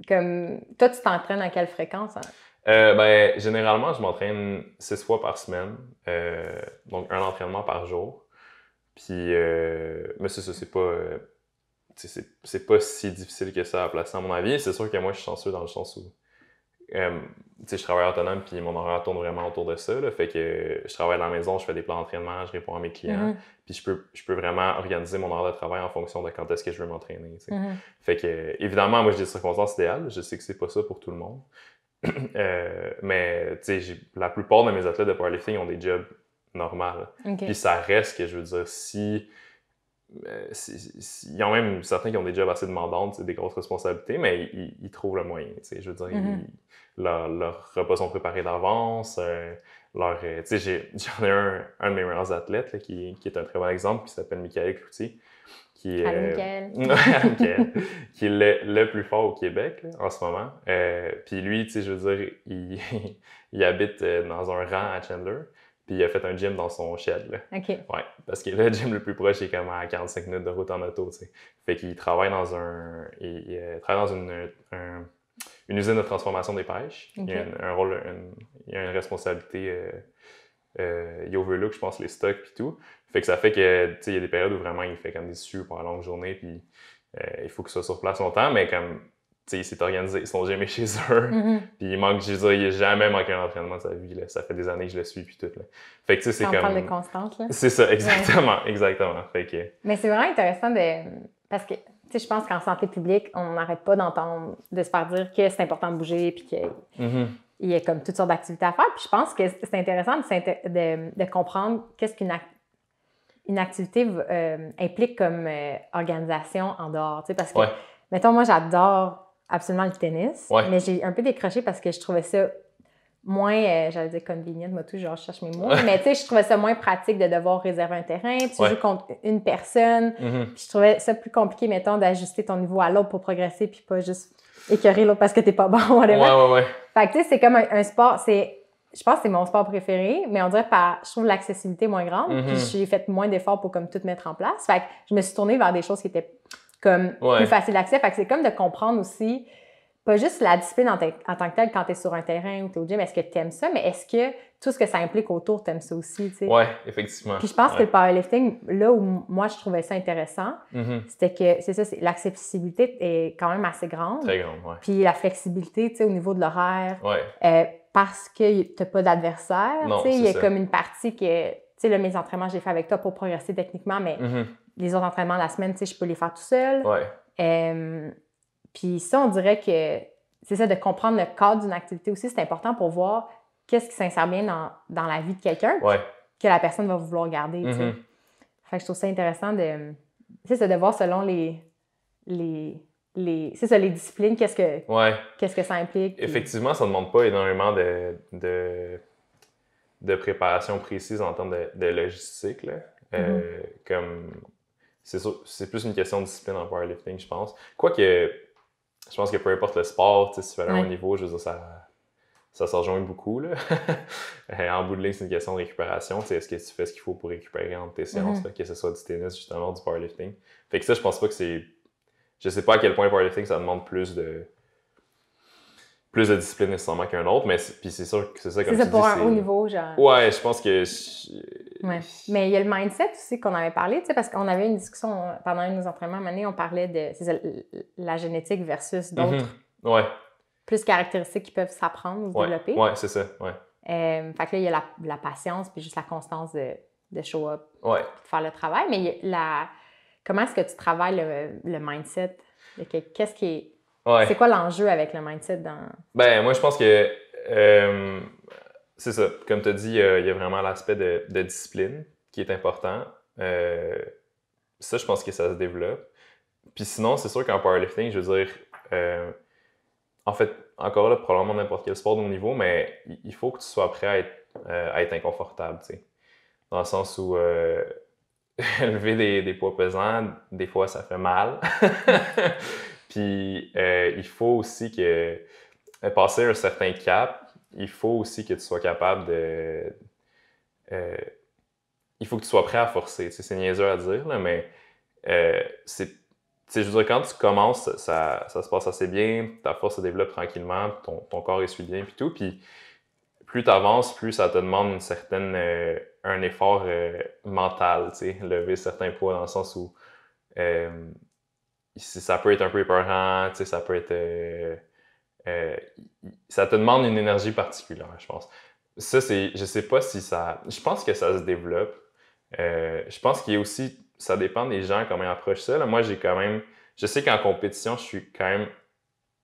comme... Toi, tu t'entraînes à quelle fréquence? Hein? Généralement, je m'entraîne 6 fois par semaine. Donc, un entraînement par jour. Puis, mais ça, c'est pas... c'est pas si difficile que ça à placer à mon avis. C'est sûr que moi, je suis chanceux dans le sens où je travaille autonome puis mon horaire tourne vraiment autour de ça. Là, fait que je travaille à la maison, je fais des plans d'entraînement, je réponds à mes clients. Puis je peux vraiment organiser mon horaire de travail en fonction de quand est-ce que je veux m'entraîner. Fait que, évidemment, moi, j'ai des circonstances idéales. Je sais que c'est pas ça pour tout le monde. Mais la plupart de mes athlètes de powerlifting ont des jobs normaux. Puis ça reste que, je veux dire, il y a même certains qui ont des jobs assez demandants, des grosses responsabilités, mais ils trouvent le moyen. Je veux dire, leurs repas sont préparés d'avance. J'en ai un de mes meilleurs athlètes là, qui est un très bon exemple, qui s'appelle Michael Cloutier. Michael. Michael, qui est le plus fort au Québec là, en ce moment. Puis lui, je veux dire, il habite dans un rang à Chandler. Puis il a fait un gym dans son shed. Là. OK. Ouais, parce que le gym le plus proche est comme à 45 minutes de route en auto, tu sais. Fait qu'il travaille dans une usine de transformation des pêches. Okay. Il a une responsabilité, il overlook, je pense, les stocks puis tout. Fait que ça fait que, tu sais, il y a des périodes où vraiment il fait comme des super longues journées puis il faut qu'il soit sur place longtemps, mais comme... il s'est organisé, ils sont jamais chez eux. Puis il manque, je veux dire, il n'a jamais manqué un entraînement de sa vie. Là. Ça fait des années que je le suis, puis tout. Là. Fait que, tu sais, c'est comme... On parle de constance, là. C'est ça, exactement, exactement. Fait que... Mais c'est vraiment intéressant parce que, tu tu sais, je pense qu'en santé publique, on n'arrête pas d'entendre, de se faire dire que c'est important de bouger, puis qu'il y a comme toutes sortes d'activités à faire. Puis je pense que c'est intéressant de comprendre qu'est-ce qu'une activité implique comme organisation en dehors, tu sais, parce que, mettons, moi, j'adore absolument le tennis, mais j'ai un peu décroché parce que je trouvais ça moins, j'allais dire convenient, moi tout, genre je cherche mes mots, mais tu sais, je trouvais ça moins pratique de devoir réserver un terrain, tu joues contre une personne, puis je trouvais ça plus compliqué, mettons, d'ajuster ton niveau à l'autre pour progresser, puis pas juste écœurer l'autre parce que t'es pas bon, whatever. Fait que tu sais, c'est comme un sport, je pense que c'est mon sport préféré, mais on dirait que je trouve l'accessibilité moins grande, puis j'ai fait moins d'efforts pour comme tout mettre en place, fait que je me suis tournée vers des choses qui étaient comme plus faciles d'accès, fait que c'est comme de comprendre aussi pas juste la discipline en tant que telle quand tu es sur un terrain ou tu es au gym, est-ce que tu aimes ça, mais est-ce que tout ce que ça implique autour, tu aimes ça aussi, tu sais? Oui, effectivement. Puis je pense que le powerlifting, là où moi je trouvais ça intéressant, c'était que, c'est ça, l'accessibilité est quand même assez grande. Très grande, oui. Puis la flexibilité, tu sais, au niveau de l'horaire, parce que tu n'as pas d'adversaire, tu sais, il y a comme une partie que, tu sais, là, mes entraînements, j'ai fait avec toi pour progresser techniquement, mais les autres entraînements de la semaine, tu sais, je peux les faire tout seul. Puis ça, on dirait que c'est ça, de comprendre le cadre d'une activité aussi, c'est important pour voir qu'est-ce qui s'insère bien dans la vie de quelqu'un que la personne va vouloir garder, tu sais. Fait que je trouve ça intéressant de voir selon c'est ça, les disciplines, qu'est-ce que ça implique. Puis... Effectivement, ça ne demande pas énormément de préparation précise en termes de logistique, là. Comme... C'est sûr, c'est plus une question de discipline en powerlifting, je pense. Quoique... Je pense que peu importe le sport, si tu fais un haut niveau, je veux dire, ça se rejoint beaucoup, là. En bout de ligne, c'est une question de récupération. Est-ce que tu fais ce qu'il faut pour récupérer entre tes séances, là, que ce soit du tennis, justement, du powerlifting. Fait que ça, je pense pas que c'est... Je sais pas à quel point le powerlifting, ça demande plus de discipline nécessairement qu'un autre, mais puis c'est sûr que c'est ça, comme tu dis. C'est pour un haut niveau, genre. Ouais, je pense que... Mais il y a le mindset aussi qu'on avait parlé, tu sais, parce qu'on avait une discussion pendant un de nos entraînements, à un moment donné, on parlait de la génétique versus d'autres plus caractéristiques qui peuvent s'apprendre ou se développer. Ouais, c'est ça, fait que là, il y a la patience puis juste la constance de show up, de faire le travail, mais comment est-ce que tu travailles le mindset? Qu'est-ce qui est... C'est quoi l'enjeu avec le mindset dans... Ben, moi, je pense que c'est ça. Comme tu as dit, il y a vraiment l'aspect de discipline qui est important. Ça, je pense que ça se développe. Puis sinon, c'est sûr qu'en powerlifting, je veux dire, en fait, encore là, probablement n'importe quel sport de haut niveau, mais il faut que tu sois prêt à être inconfortable, tu sais. Dans le sens où lever des poids pesants, des fois, ça fait mal. Puis il faut aussi que, passer un certain cap, il faut aussi que tu sois capable de... il faut que tu sois prêt à forcer. Tu sais, c'est niaiseux à dire, là, mais je veux dire, quand tu commences, ça se passe assez bien, ta force se développe tranquillement, ton corps essuie bien, puis tout. Puis plus tu avances, plus ça te demande un effort mental, tu sais, lever certains poids dans le sens où ça peut être un peu épeurant, tu sais, ça peut être... ça te demande une énergie particulière, je pense. Ça, je sais pas si ça... Je pense que ça se développe. Je pense qu'il y a aussi... Ça dépend des gens, comment ils approchent ça. Là, moi, j'ai quand même... Je sais qu'en compétition, je suis quand même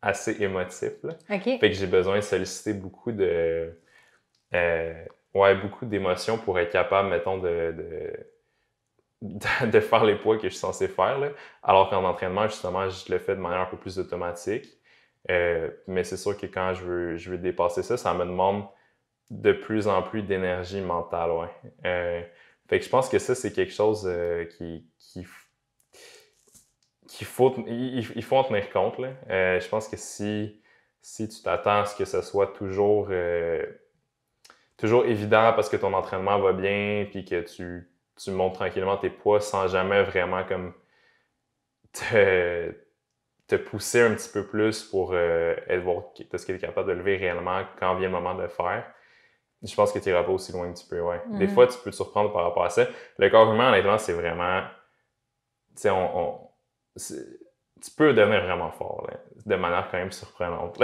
assez émotif. Là. Okay. Fait que j'ai besoin de solliciter beaucoup beaucoup d'émotions pour être capable, mettons, de faire les poids que je suis censé faire. Là. Alors qu'en entraînement, justement, je le fais de manière un peu plus automatique. Mais c'est sûr que quand je veux dépasser ça, ça me demande de plus en plus d'énergie mentale. Fait que je pense que ça, c'est quelque chose il faut en tenir compte. Là. Je pense que si tu t'attends à ce que ce soit toujours évident parce que ton entraînement va bien puis que tu montes tranquillement tes poids sans jamais vraiment comme te pousser un petit peu plus pour voir ce que tu es capable de lever réellement quand vient le moment de le faire. Je pense que tu n'iras pas aussi loin que tu peux, Des fois, tu peux te surprendre par rapport à ça. Le corps humain, honnêtement, c'est vraiment... Tu sais, tu peux devenir vraiment fort, là, de manière quand même surprenante.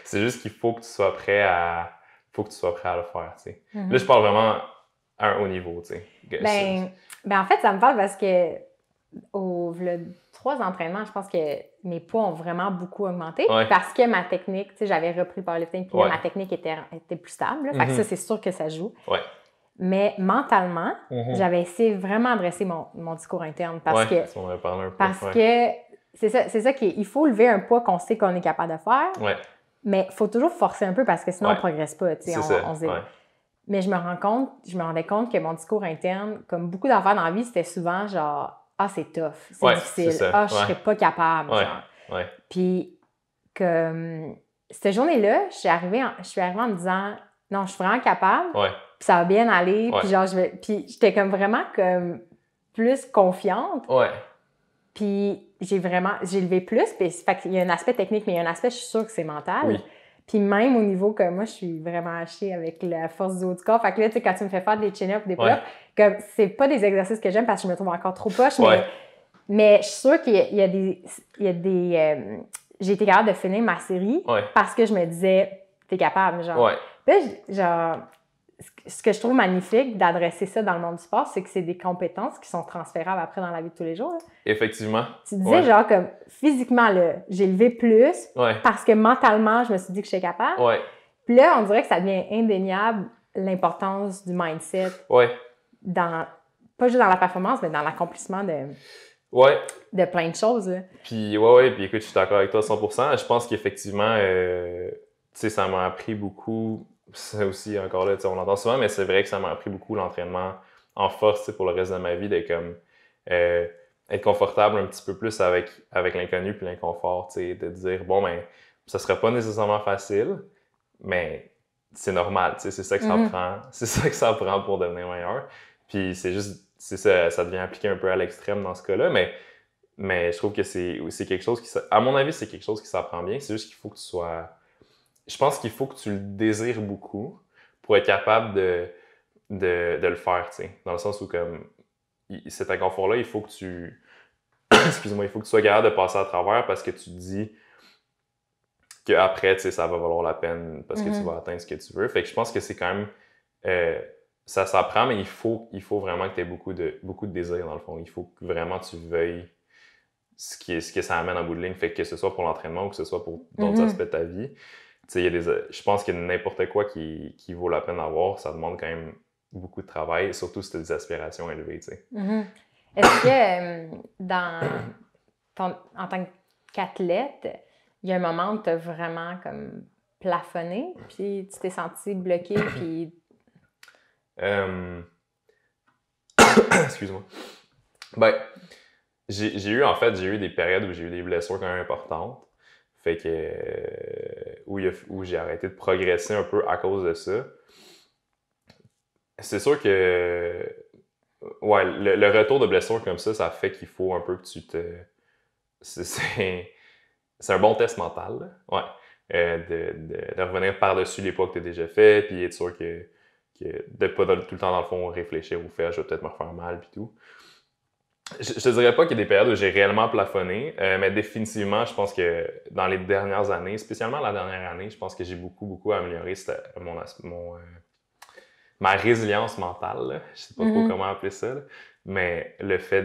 C'est juste qu'il faut que tu sois prêt à... le faire, tu sais. Là, je parle vraiment à un haut niveau, tu sais. Ben, en fait, ça me parle parce que Là, 3 entraînements, je pense que mes poids ont vraiment beaucoup augmenté Ouais. parce que ma technique, tu sais, j'avais repris le powerlifting, puis là, Ouais. ma technique était plus stable. Là. Fait que ça, c'est sûr que ça joue. Ouais. Mais mentalement, j'avais essayé vraiment de dresser mon discours interne parce que on avait parlé un peu. Parce que c'est ça qu'il faut lever un poids qu'on sait qu'on est capable de faire, mais il faut toujours forcer un peu parce que sinon on ne progresse pas. Mais je me rendais compte que mon discours interne, comme beaucoup d'affaires dans la vie, c'était souvent genre « Ah, c'est tough, c'est difficile, ah, je serais pas capable. » Puis que cette journée-là, je suis arrivée en me disant « Non, je suis vraiment capable, puis ça va bien aller, puis genre Puis j'étais comme vraiment comme plus confiante. Puis j'ai levé plus, puis il y a un aspect technique, mais il y a un aspect, je suis sûre que c'est mental. Puis même au niveau que moi, je suis vraiment hachée avec la force du haut du corps. Fait que là, tu sais, quand tu me fais faire des chin-ups, des pull-ups, comme c'est pas des exercices que j'aime parce que je me trouve encore trop poche, mais je suis sûre qu'il y a des j'ai été capable de finir ma série parce que je me disais, t'es capable, genre. Puis là, genre, ce que je trouve magnifique d'adresser ça dans le monde du sport, c'est que c'est des compétences qui sont transférables après dans la vie de tous les jours. Là. Effectivement. Tu disais, genre, comme physiquement, là, j'ai levé plus parce que mentalement, je me suis dit que j'étais capable. Puis là, on dirait que ça devient indéniable l'importance du mindset dans, pas juste dans la performance, mais dans l'accomplissement de plein de choses. Là. Puis, puis écoute, je suis d'accord avec toi à 100%. Je pense qu'effectivement, tu sais, ça m'a appris beaucoup. Ça aussi, encore là, on l'entend souvent, mais c'est vrai que ça m'a appris beaucoup l'entraînement en force pour le reste de ma vie, de comme être confortable un petit peu plus avec l'inconnu puis l'inconfort, de dire, bon, ben, ça serait pas nécessairement facile, mais c'est normal, c'est ça que ça prend. C'est ça que ça prend pour devenir meilleur. Puis c'est juste, ça devient appliqué un peu à l'extrême dans ce cas-là, mais je trouve que c'est quelque chose qui, à mon avis, c'est quelque chose qui s'apprend bien. C'est juste qu'il faut que tu sois... Je pense qu'il faut que tu le désires beaucoup pour être capable de le faire, tu sais. Dans le sens où, comme, cet inconfort-là, il faut que tu... Excuse-moi, il faut que tu sois capable de passer à travers parce que tu te dis qu'après, tu sais, ça va valoir la peine parce que tu vas atteindre ce que tu veux. Fait que je pense que c'est quand même... ça s'apprend, mais il faut vraiment que tu aies beaucoup de désir, dans le fond. Il faut que vraiment tu veuilles ce que ça amène en bout de ligne. Fait que ce soit pour l'entraînement ou que ce soit pour d'autres aspects de ta vie. Je pense que n'importe quoi qui vaut la peine d'avoir, ça demande quand même beaucoup de travail, surtout si tu as des aspirations élevées. Est-ce que en tant qu'athlète, il y a un moment où tu as vraiment comme plafonné, puis tu t'es senti bloqué, puis... Excuse-moi. Ben, j'ai eu des périodes où j'ai eu des blessures quand même importantes. Fait que où j'ai arrêté de progresser un peu à cause de ça. C'est sûr que le retour de blessure comme ça fait qu'il faut un peu que tu te... C'est un bon test mental, là. De revenir par-dessus les pas que tu as déjà fait, puis être sûr que de pas tout le temps, dans le fond, réfléchir ou faire « je vais peut-être me refaire mal », puis tout. Je te dirais pas qu'il y a des périodes où j'ai réellement plafonné, mais définitivement, je pense que dans les dernières années, spécialement la dernière année, je pense que j'ai beaucoup amélioré ma résilience mentale. Là. Je sais pas trop comment appeler ça, là. Mais le fait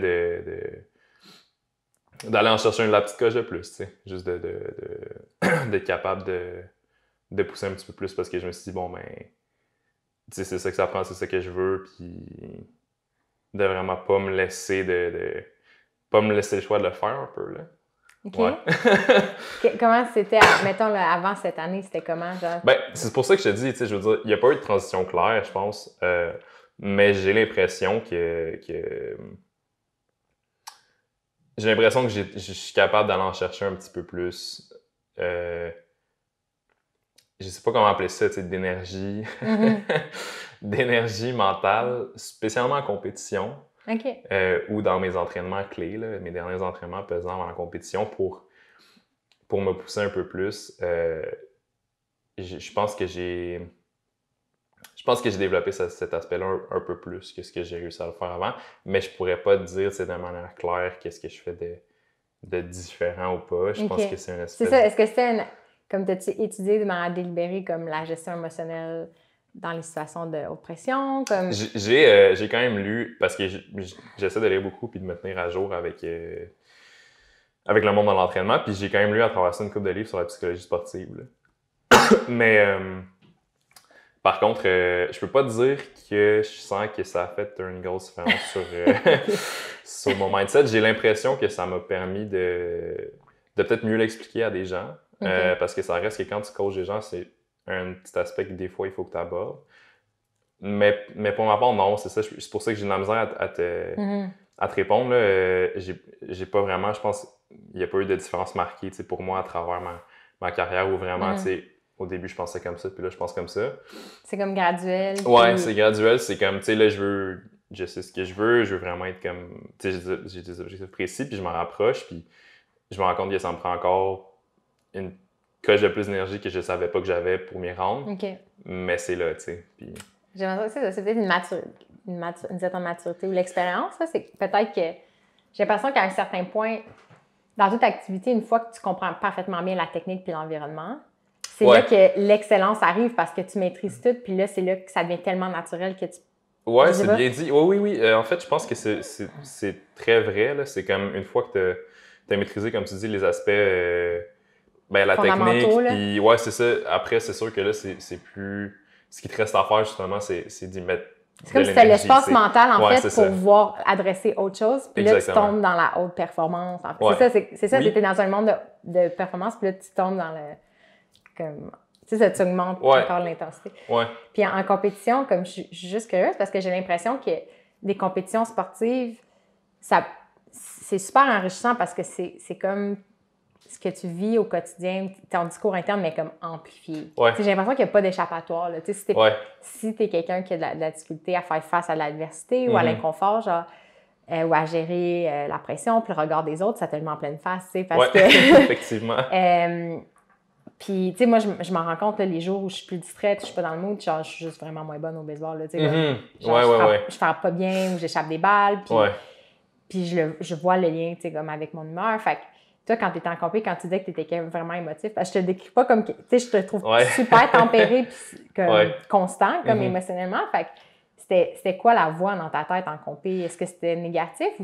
d'aller en chercher une la petite coche de plus, tu sais, juste d'être capable de pousser un petit peu plus parce que je me suis dit, bon, ben, tu sais, c'est ça que ça prend, c'est ça que je veux, puis de vraiment pas me laisser pas me laisser le choix de le faire un peu, là. OK. Comment c'était, mettons, là, avant cette année, c'était comment, genre? Ben, c'est pour ça que je te dis, tu sais, je veux dire, il n'y a pas eu de transition claire, je pense, mais j'ai l'impression que je suis capable d'aller en chercher un petit peu plus, je sais pas comment appeler ça, tu sais, d'énergie, d'énergie mentale, spécialement en compétition. Ou dans mes entraînements clés, là, mes derniers entraînements pesants en compétition pour me pousser un peu plus. Je pense que j'ai développé cet aspect-là un peu plus que ce que j'ai réussi à le faire avant, mais je pourrais pas te dire de manière claire qu'est-ce que je fais de différent ou pas. Je pense que c'est un espèce... C'est ça, est-ce que c'était comme tu as étudié de manière délibérée comme la gestion émotionnelle dans les situations de haute pression? Comme... J'ai quand même lu, parce que j'essaie de lire beaucoup puis de me tenir à jour avec le monde de l'entraînement, puis j'ai quand même lu à travers ça une couple de livres sur la psychologie sportive. Mais par contre, je peux pas dire que je sens que ça a fait une grosse différence sur mon mindset. J'ai l'impression que ça m'a permis de peut-être mieux l'expliquer à des gens, parce que ça reste que quand tu coaches des gens, c'est un petit aspect que des fois, il faut que tu abordes. Mais pour ma part, non, c'est ça. C'est pour ça que j'ai de la misère à te répondre. Là. J'ai pas vraiment, je pense, il n'y a pas eu de différence marquée pour moi à travers ma carrière où vraiment, au début, je pensais comme ça, puis là, je pense comme ça. C'est comme graduel. Ouais, c'est graduel. C'est comme, tu sais, là, je sais ce que je veux vraiment être comme, tu sais, j'ai des objectifs précis, puis je m'en rapproche, puis je me rends compte que ça me prend encore une coche de plus d'énergie que je savais pas que j'avais pour m'y rendre. Okay. Mais c'est là, tu sais. Puis... J'aimerais ça, c'est peut-être une certaine maturité ou l'expérience. C'est peut-être que j'ai l'impression qu'à un certain point, dans toute activité, une fois que tu comprends parfaitement bien la technique puis l'environnement, c'est là que l'excellence arrive parce que tu maîtrises tout, puis là, c'est là que ça devient tellement naturel que tu... Ouais, c'est bien dit. Oui. En fait, je pense que c'est très vrai. Là. C'est comme une fois que tu as maîtrisé, comme tu dis, les aspects... la technique, puis ouais, c'est ça. Après, c'est sûr que là, c'est plus... Ce qui te reste à faire, justement, c'est d'y mettre c'est comme si tu as l'espace mental, en fait, pour pouvoir adresser autre chose. Puis là, tu tombes dans la haute performance. En fait. Ouais. C'est ça, tu étais dans un monde de performance, puis là, tu tombes dans le... Comme, tu sais, ça t'augmente encore l'intensité. Ouais. Puis en compétition, comme je suis juste curieuse, parce que j'ai l'impression que des compétitions sportives, c'est super enrichissant parce que c'est comme ce que tu vis au quotidien, ton discours interne, mais comme amplifié. Ouais. J'ai l'impression qu'il n'y a pas d'échappatoire. Là. Si t'es quelqu'un qui a de la difficulté à faire face à l'adversité ou à l'inconfort, genre, ou à gérer la pression, puis le regard des autres, ça te le met en pleine face, tu sais, parce que... effectivement. Puis, tu sais, moi, je m'en rends compte, là, les jours où je suis plus distraite, je suis pas dans le mood, genre, je suis juste vraiment moins bonne au baseball, là, tu sais. Je frappe pas bien ou j'échappe des balles, puis je vois le lien, tu sais, comme avec mon humeur. Fait que, toi, quand tu étais en compé, quand tu disais que tu étais vraiment émotif, parce que je te décris pas comme, tu sais, je te trouve super tempéré puis comme constant, comme émotionnellement. Fait que c'était quoi la voix dans ta tête en compé? Est-ce que c'était négatif ou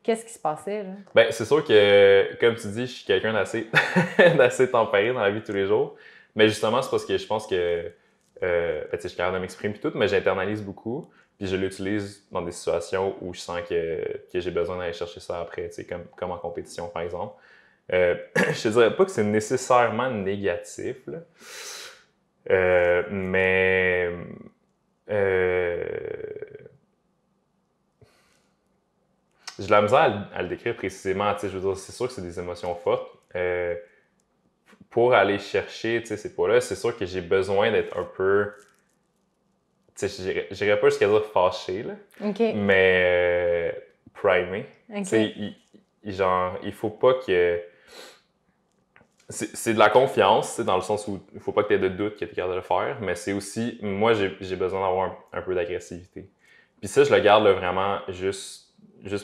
qu'est-ce qui se passait, là? Ben, c'est sûr que, comme tu dis, je suis quelqu'un d'assez tempéré dans la vie de tous les jours. Mais justement, c'est parce que je pense que, je suis capable de m'exprimer et tout, mais j'internalise beaucoup. Puis je l'utilise dans des situations où je sens que j'ai besoin d'aller chercher ça après, tu sais, comme en compétition, par exemple. Je te dirais pas que c'est nécessairement négatif, là. Mais... j'ai de la misère à le décrire précisément. Je veux dire, c'est sûr que c'est des émotions fortes. Pour aller chercher ces poids-là, c'est sûr que j'ai besoin d'être un peu... Je n'irais pas jusqu'à dire fâché, là, mais primé. Il faut pas que... C'est de la confiance, dans le sens où il faut pas que tu aies de doute que tu es capable de le faire, mais c'est aussi... Moi, j'ai besoin d'avoir un peu d'agressivité. Puis ça, je le garde là, vraiment juste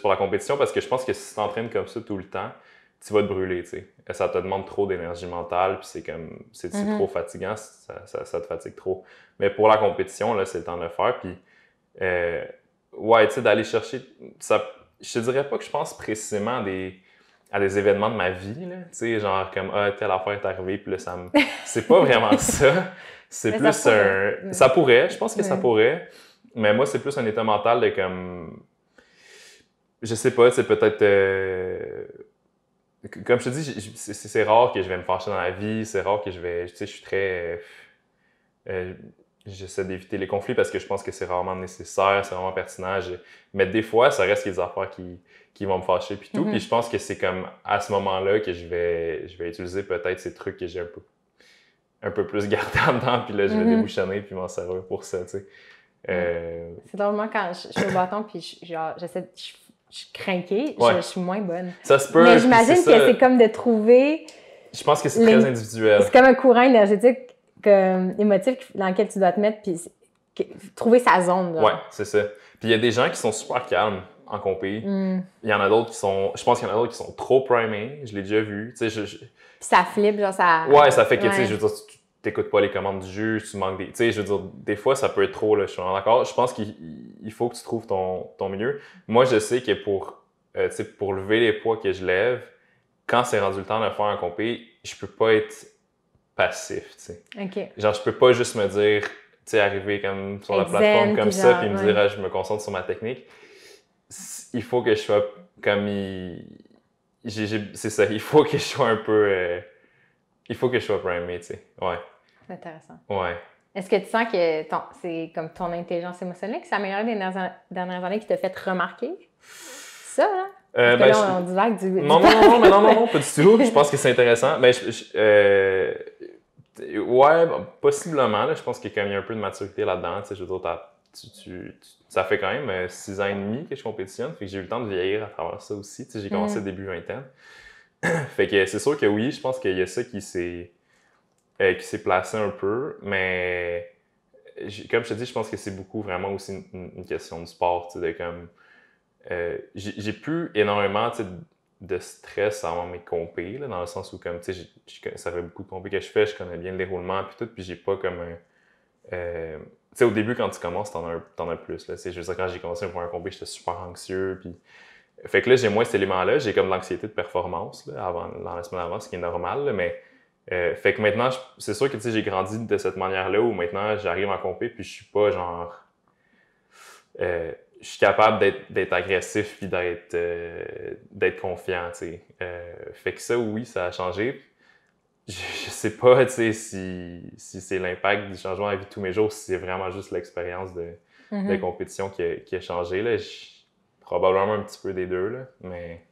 pour la compétition, parce que je pense que si tu t'entraînes comme ça tout le temps, tu vas te brûler, tu sais. Ça te demande trop d'énergie mentale, puis c'est trop fatigant, ça te fatigue trop. Mais pour la compétition, là, c'est le temps de le faire, puis tu sais, d'aller chercher... Ça, je te dirais pas que je pense précisément à des événements de ma vie, là, tu sais, genre comme « telle affaire est arrivée », puis là, c'est pas vraiment ça. C'est plus ça pourrait, je pense que ça pourrait, mais moi, c'est plus un état mental de comme... Je sais pas, c'est peut-être... comme je te dis, c'est rare que je vais me fâcher dans la vie, c'est rare que je vais... Tu sais, je suis très... j'essaie d'éviter les conflits parce que je pense que c'est rarement nécessaire, c'est vraiment pertinent. Mais des fois, ça reste des affaires qui vont me fâcher puis tout. Puis je pense que c'est comme à ce moment-là que je vais utiliser peut-être ces trucs que j'ai un peu plus gardés en dedans, puis là, je vais débouchonner puis m'en servir pour ça, tu sais. C'est drôlement quand je suis au bâton puis j'essaie... Je suis crinquée, je suis moins bonne. Ça se peut. Mais j'imagine que c'est comme de trouver... Je pense que c'est très individuel. C'est comme un courant énergétique émotif dans lequel tu dois te mettre, puis trouver sa zone. Oui, c'est ça. Puis il y a des gens qui sont super calmes en compé. Il y en a d'autres qui sont... Je pense qu'il y en a d'autres qui sont trop primés. Je l'ai déjà vu. Tu sais, Puis ça flippe, genre ça... Ouais, ça fait que, tu sais, je veux dire, t'écoutes pas les commandes du juge, tu manques des... Tu sais, je veux dire, des fois, ça peut être trop, là, je suis d'accord. Je pense qu'il faut que tu trouves ton milieu. Moi, je sais que tu sais, pour lever les poids que je lève, quand c'est rendu le temps de faire un compé, je peux pas être passif, tu sais. OK. Genre, je peux pas juste me dire, tu sais, arriver comme sur la plateforme comme ça, puis me dire, ah, je me concentre sur ma technique. Il faut que je sois comme... C'est ça, il faut que je sois un peu... il faut que je sois primé, tu sais. Ouais. C'est intéressant. Ouais. Est-ce que tu sens que c'est comme ton intelligence émotionnelle qui s'est améliorée des dernières années qui t'a fait remarquer ça, hein? Parce que là, on divague du... Non, pas du tout. Je pense que c'est intéressant. Mais ouais, possiblement. Là, je pense qu'il y a un peu de maturité là-dedans. Tu sais, je veux dire, ça fait quand même 6 ans et demi que je compétitionne. Fait que j'ai eu le temps de vieillir à travers ça aussi. Tu sais, j'ai commencé début vingtaine. Fait que c'est sûr que oui, je pense qu'il y a ça qui s'est placé un peu. Mais comme je te dis, je pense que c'est beaucoup vraiment aussi une question de sport. Tu sais, de comme... j'ai plus énormément de stress avant mes compés, là, dans le sens où, comme, tu sais, ça fait beaucoup de compés que je fais, je connais bien le déroulement, puis tout, puis j'ai pas comme un... tu sais, au début, quand tu commences, t'en as plus, là. Je veux dire, quand j'ai commencé à faire un compé, j'étais super anxieux, puis... Fait que là, j'ai moins cet élément-là, j'ai comme l'anxiété de performance, là, dans la semaine avant, ce qui est normal, là, mais... fait que maintenant, c'est sûr que, tu sais, j'ai grandi de cette manière-là, où maintenant, j'arrive en compé, puis je suis pas, genre... je suis capable d'être agressif puis d'être confiant, tu sais. Fait que ça, oui, ça a changé. Je sais pas, tu sais, si c'est l'impact du changement à la vie de tous mes jours, si c'est vraiment juste l'expérience de compétition qui a changé, là. Probablement un petit peu des deux, là, mais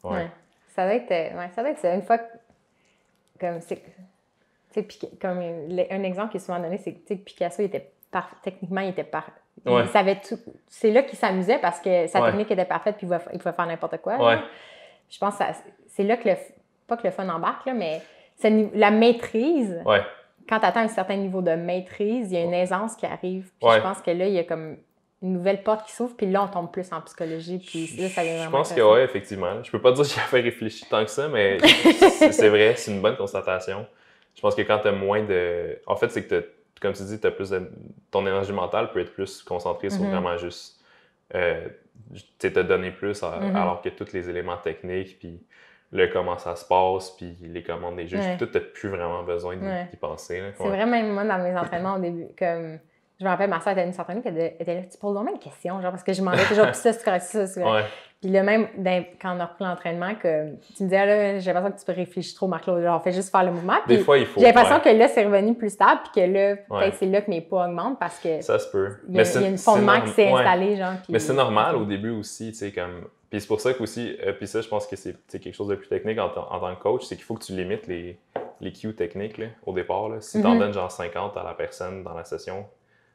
ouais. Ça doit être ça. Une fois que, comme, comme un exemple qui est souvent donné, c'est que Picasso, il était techniquement, il était parfait. Il savait tout. C'est là qu'il s'amusait parce que sa technique était parfaite puis il pouvait faire n'importe quoi. Je pense que c'est là que pas que le fun embarque, là, mais la maîtrise. Quand tu atteins un certain niveau de maîtrise, il y a une aisance qui arrive. Puis je pense que là, il y a comme une nouvelle porte qui s'ouvre, puis là, on tombe plus en psychologie. Puis là, ça devient vraiment je pense que oui, effectivement. Je peux pas dire que j'ai fait réfléchir tant que ça, mais c'est vrai, c'est une bonne constatation. Je pense que quand tu as moins de... En fait, c'est que comme tu dis, ton énergie mentale peut être plus concentrée sur vraiment juste te donner plus alors que tous les éléments techniques, puis comment ça se passe, puis les commandes des juges, tout, tu n'as plus vraiment besoin d'y penser. Là. C'est vrai, même moi, dans mes entraînements au début, comme je me rappelle, ma soeur était une certaine qui était là, tu poses donc une question, genre, parce que je demandais toujours, puis ça, c'est correct, ça, c'est correct. Puis là, même quand on a repris l'entraînement, que tu me disais, là, j'ai l'impression que tu peux réfléchir trop, Marc-Claude, genre, fais juste faire le mouvement. Puis des fois, il faut. J'ai l'impression que là, c'est revenu plus stable, puis que là, peut-être c'est là que mes poids augmentent, parce que. Ça se peut. Il y a une fondement qui s'est installé, genre. Mais c'est normal au début aussi, tu sais, comme. Puis c'est pour ça qu'aussi, puis ça, je pense que c'est quelque chose de plus technique en tant que coach, c'est qu'il faut que tu limites les cues techniques, là, au départ, là. Si tu en donnes genre 50 à la personne dans la session,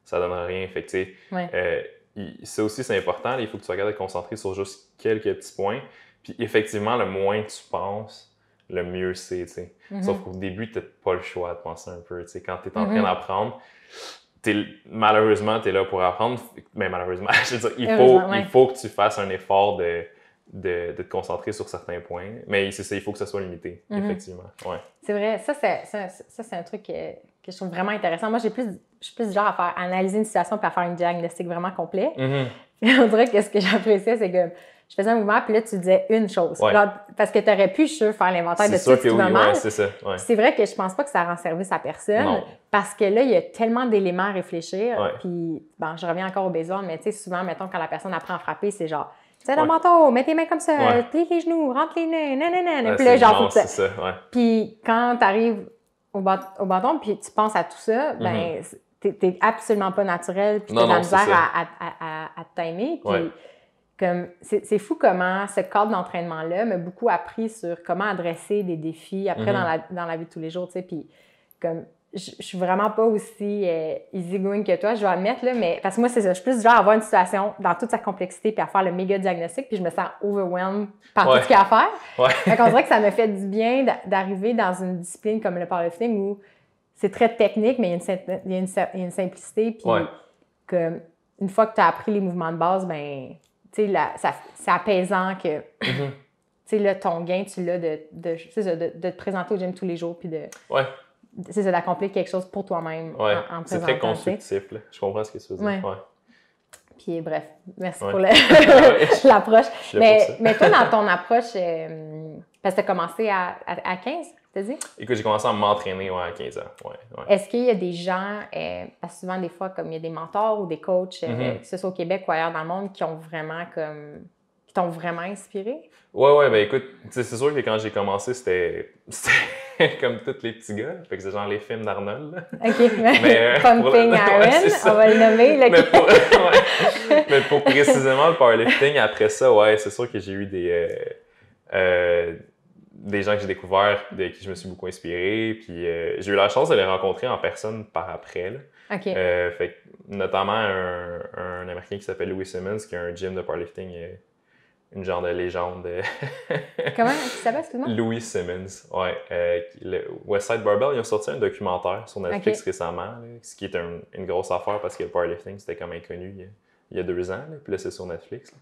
ça donne rien. Fait que, tu sais, ça aussi, c'est important. Là, il faut que tu sois capable de te concentrer sur juste quelques petits points. Puis effectivement, le moins tu penses, le mieux c'est, tu sais. Sauf qu'au début, tu n'as pas le choix de penser un peu. Tu sais, quand tu es en train d'apprendre, malheureusement, tu es là pour apprendre. Mais malheureusement, je veux dire, il faut que tu fasses un effort de te concentrer sur certains points. Mais c'est ça, il faut que ça soit limité, effectivement. Ouais. C'est vrai. Ça, c'est un truc que je trouve vraiment intéressant. Moi, je suis plus du genre à faire analyser une situation puis à faire un diagnostic vraiment complet. On dirait que ce que j'appréciais, c'est que je faisais un mouvement, puis là, tu disais une chose. Genre, parce que tu aurais pu, faire l'inventaire de tout ce qui va mal. C'est ça. C'est vrai que je pense pas que ça rend service à personne. Non. Parce que là, il y a tellement d'éléments à réfléchir. Puis, bon, je reviens encore au baseball, mais tu sais, souvent, mettons, quand la personne apprend à frapper, c'est genre, tu sais, dans le manteau, mets tes mains comme ça, plie les genoux, rentre les nez, nanana. Puis là, genre, c'est ça. Puis quand tu arrives au bâton, puis tu penses à tout ça, ben, t'es absolument pas naturel, puis t'as de la misère à te timer. Puis, comme, c'est fou comment ce cadre d'entraînement-là m'a beaucoup appris sur comment adresser des défis après dans la vie de tous les jours, tu sais. Puis, comme, je suis vraiment pas aussi easygoing que toi, je dois admettre, là, mais parce que moi, c'est ça, je suis plus du genre à avoir une situation dans toute sa complexité puis à faire le méga diagnostic, puis je me sens overwhelmed par tout ce qu'il y a à faire. Fait qu'on dirait que ça me fait du bien d'arriver dans une discipline comme le powerlifting où c'est très technique, mais il y a une simplicité, puis que une fois que tu as appris les mouvements de base, ben, tu sais, c'est apaisant que, tu sais, là, ton gain, tu l'as de te présenter au gym tous les jours, puis c'est ça, d'accomplir quelque chose pour toi-même ouais. en c'est très constructif, là. Je comprends ce que tu veux dire. Ouais. Puis bref, merci ouais. pour l'approche. Mais toi, dans ton approche, parce que tu as commencé à 15, tu as dit? Écoute, j'ai commencé à m'entraîner à 15 ans. Ouais. Est-ce qu'il y a des gens, parce que souvent des fois, comme il y a des mentors ou des coachs, que ce soit au Québec ou ailleurs dans le monde, qui t'ont vraiment inspiré? Ouais, ben écoute, c'est sûr que quand j'ai commencé, c'était comme tous les petits gars. Fait que c'est genre les films d'Arnold. OK. Pumping Iron, on va le nommer. Mais pour précisément le powerlifting, après ça, c'est sûr que j'ai eu des gens que j'ai découverts, de qui je me suis beaucoup inspiré. Puis j'ai eu la chance de les rencontrer en personne par après. Là. OK. Fait que, notamment un Américain qui s'appelle Louis Simmons, qui a un gym de powerlifting. Une genre de légende. Comment il s'appelle, excuse-moi? Louis Simmons, le Westside Barbell, ils ont sorti un documentaire sur Netflix récemment, là, ce qui est une grosse affaire parce que le powerlifting, c'était comme inconnu il y a 2 ans, là, puis là, c'est sur Netflix. Là.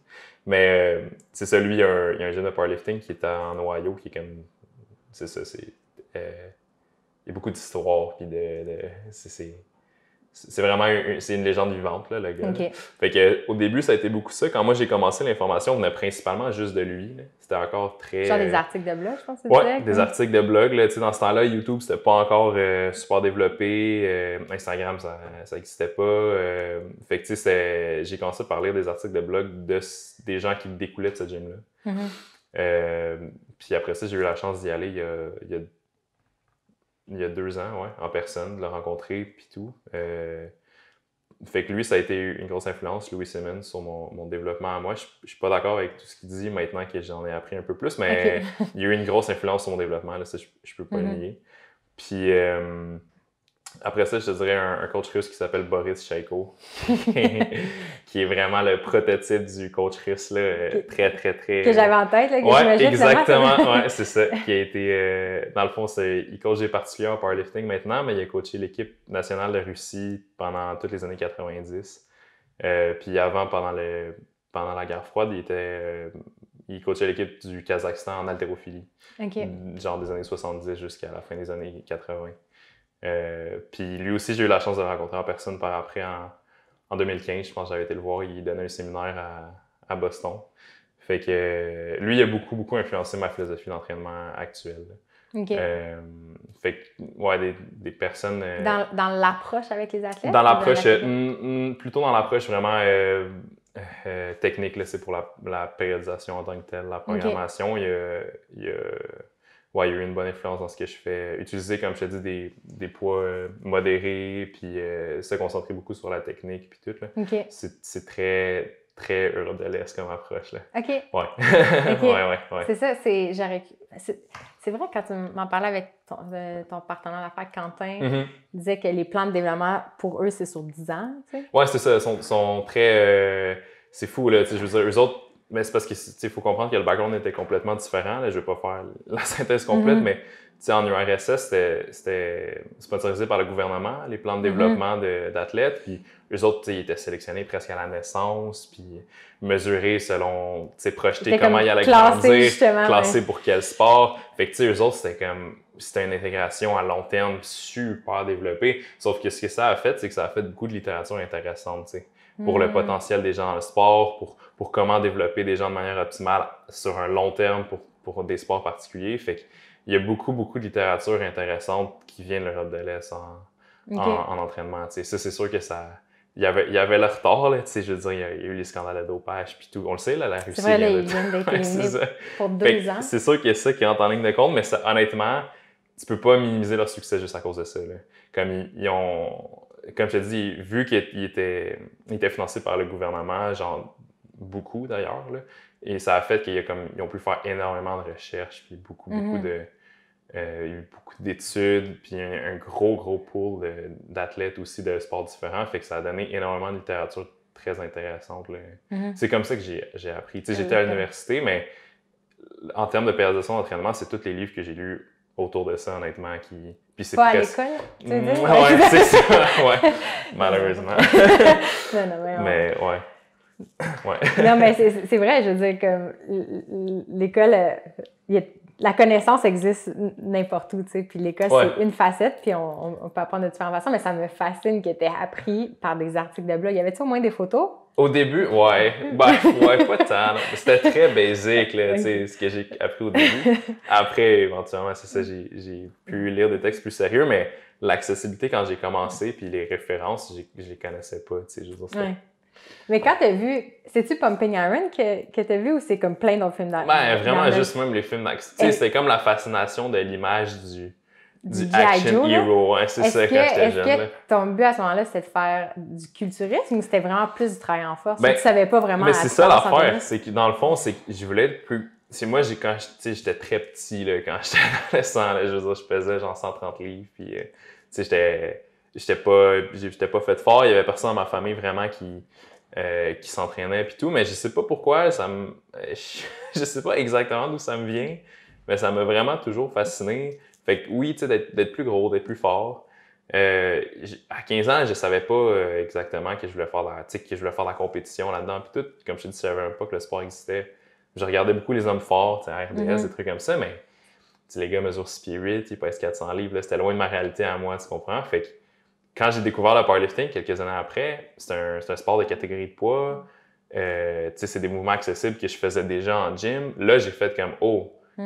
Mais c'est ça, lui, il y a un gym de powerlifting qui est en Ohio, qui est comme... C'est ça, il y a beaucoup d'histoires, puis c'est vraiment une légende vivante, là, le gars. Okay. Fait que, au début, ça a été beaucoup ça. Quand moi, j'ai commencé, l'information venait principalement juste de lui. Là. C'était encore très... Genre des articles de blog, je pense que ouais, des articles de blog. Là. Dans ce temps-là, YouTube, c'était pas encore super développé. Instagram, ça n'existait pas. Fait que, j'ai commencé par lire des articles de blog des gens qui découlaient de ce gym-là. Puis après ça, j'ai eu la chance d'y aller il y a 2 ans, en personne, de le rencontrer, puis tout. Fait que lui, ça a été une grosse influence, Louis Simmons, sur mon développement à moi. Je suis pas d'accord avec tout ce qu'il dit maintenant que j'en ai appris un peu plus, mais il y a eu une grosse influence sur mon développement, là, ça, je peux pas le nier. Puis après ça, je te dirais un coach russe qui s'appelle Boris Shaiko, qui est vraiment le prototype du coach russe, là, très... Que j'avais en tête, là, que j'imagine. Exactement, c'est ça. Qui a été, dans le fond, il coach des particuliers en powerlifting maintenant, mais il a coaché l'équipe nationale de Russie pendant toutes les années 90. Puis avant, pendant la guerre froide, il coachait l'équipe du Kazakhstan en haltérophilie. Genre des années 70 jusqu'à la fin des années 80. Puis lui aussi, j'ai eu la chance de le rencontrer en personne par après en 2015. Je pense que j'avais été le voir, il donnait un séminaire à Boston. Fait que lui, il a beaucoup, beaucoup influencé ma philosophie d'entraînement actuelle. Fait que, des personnes... Dans l'approche avec les athlètes? Dans l'approche, plutôt dans l'approche vraiment technique, là, c'est pour la périodisation en tant que telle, la programmation. Il y a eu une bonne influence dans ce que je fais. Utiliser, comme je te dis, des poids modérés, puis se concentrer beaucoup sur la technique, puis tout. Là. C'est très, très Europe de l'Est comme approche. Là. OK. Ouais. Ouais. C'est ça, c'est vrai, quand tu m'en parlais avec ton partenaire d'affaires, Quentin, il disait que les plans de développement, pour eux, c'est sur 10 ans. Tu sais? Ouais, c'est ça. Ils sont très... c'est fou, là. Je veux dire, eux autres, mais c'est parce qu'il faut comprendre que le background était complètement différent. Là. Je ne vais pas faire la synthèse complète, mais en URSS, c'était sponsorisé par le gouvernement, les plans de développement d'athlètes. Puis eux autres, ils étaient sélectionnés presque à la naissance, puis mesurés selon, projetés comment ils allaient grandir, classés pour quel sport. Fait que eux autres, c'était une intégration à long terme super développée. Sauf que ce que ça a fait, c'est que ça a fait beaucoup de littérature intéressante, pour le potentiel des gens dans le sport, pour comment développer des gens de manière optimale sur un long terme pour des sports particuliers. Fait qu'il y a beaucoup, beaucoup de littérature intéressante qui vient de l'Europe de l'Est en entraînement. Ça, c'est sûr que il y avait le retard, là, je veux dire, il y a eu les scandales de dopage puis tout. On le sait, là, la Russie... C'est vrai, là, ils viennent d'être éliminés pour 2 ans. C'est sûr qu'il y a ça qui entre en ligne de compte, mais honnêtement, tu peux pas minimiser leur succès juste à cause de ça. Là. Comme comme je te dis, vu qu'ils étaient financés par le gouvernement, genre beaucoup d'ailleurs, là, et ça a fait qu'ils ont pu faire énormément de recherches, puis beaucoup il y a eu beaucoup d'études, puis un gros pool d'athlètes aussi de sports différents, fait que ça a donné énormément de littérature très intéressante. Là. C'est comme ça que j'ai appris. J'étais à l'université, mais en termes de périodisation d'entraînement, c'est tous les livres que j'ai lus autour de ça, honnêtement, Puis c'est pas à l'école, tu veux dire? Ouais, c'est ça, ouais, malheureusement. Mais ouais. Non, mais c'est vrai, je veux dire, comme l'école, la connaissance existe n'importe où, tu sais. Puis l'école, c'est une facette, puis on peut apprendre de différentes façons, mais ça me fascine que tu aies appris par des articles de blog. Y avait-tu au moins des photos? Au début, ouais. Ouais, pas tant. C'était très basique, là, tu sais, ce que j'ai appris au début. Après, éventuellement, c'est ça, j'ai pu lire des textes plus sérieux, mais l'accessibilité, quand j'ai commencé, puis les références, je les connaissais pas, tu sais, je veux dire, Mais quand t'as vu, c'est-tu Pumping Iron que t'as vu ou c'est comme plein d'autres films d'action? Ben, vraiment, juste même les films d'action. Tu sais, c'était comme la fascination de l'image du action hero. Hein, c'est ça, quand j'étais jeune. Est-ce que ton but à ce moment-là, c'était de faire du culturisme ou c'était vraiment plus du travail en force? Ben, tu savais pas vraiment... Mais c'est ça l'affaire, c'est que dans le fond, c'est que je voulais être plus... C'est moi, quand j'étais très petit, là, quand j'étais adolescent, là, je veux dire, je pesais genre 130 livres, puis tu sais, j'étais pas fait fort, il y avait personne dans ma famille vraiment qui s'entraînait puis tout, mais je sais pas pourquoi, je sais pas exactement d'où ça me vient, mais ça m'a vraiment toujours fasciné. Fait que oui, tu sais, d'être plus gros, d'être plus fort. À 15 ans, je savais pas exactement que je voulais faire de la compétition là-dedans puis tout. Comme je te dis, je savais même pas que le sport existait. Je regardais beaucoup les hommes forts, tu sais, RDS, des trucs comme ça, mais les gars mesurent 6 pieds 8, ils pèsent 400 livres, c'était loin de ma réalité à moi, tu comprends? Fait que quand j'ai découvert le powerlifting quelques années après, c'est un sport de catégorie de poids. C'est des mouvements accessibles que je faisais déjà en gym. Là, j'ai fait comme,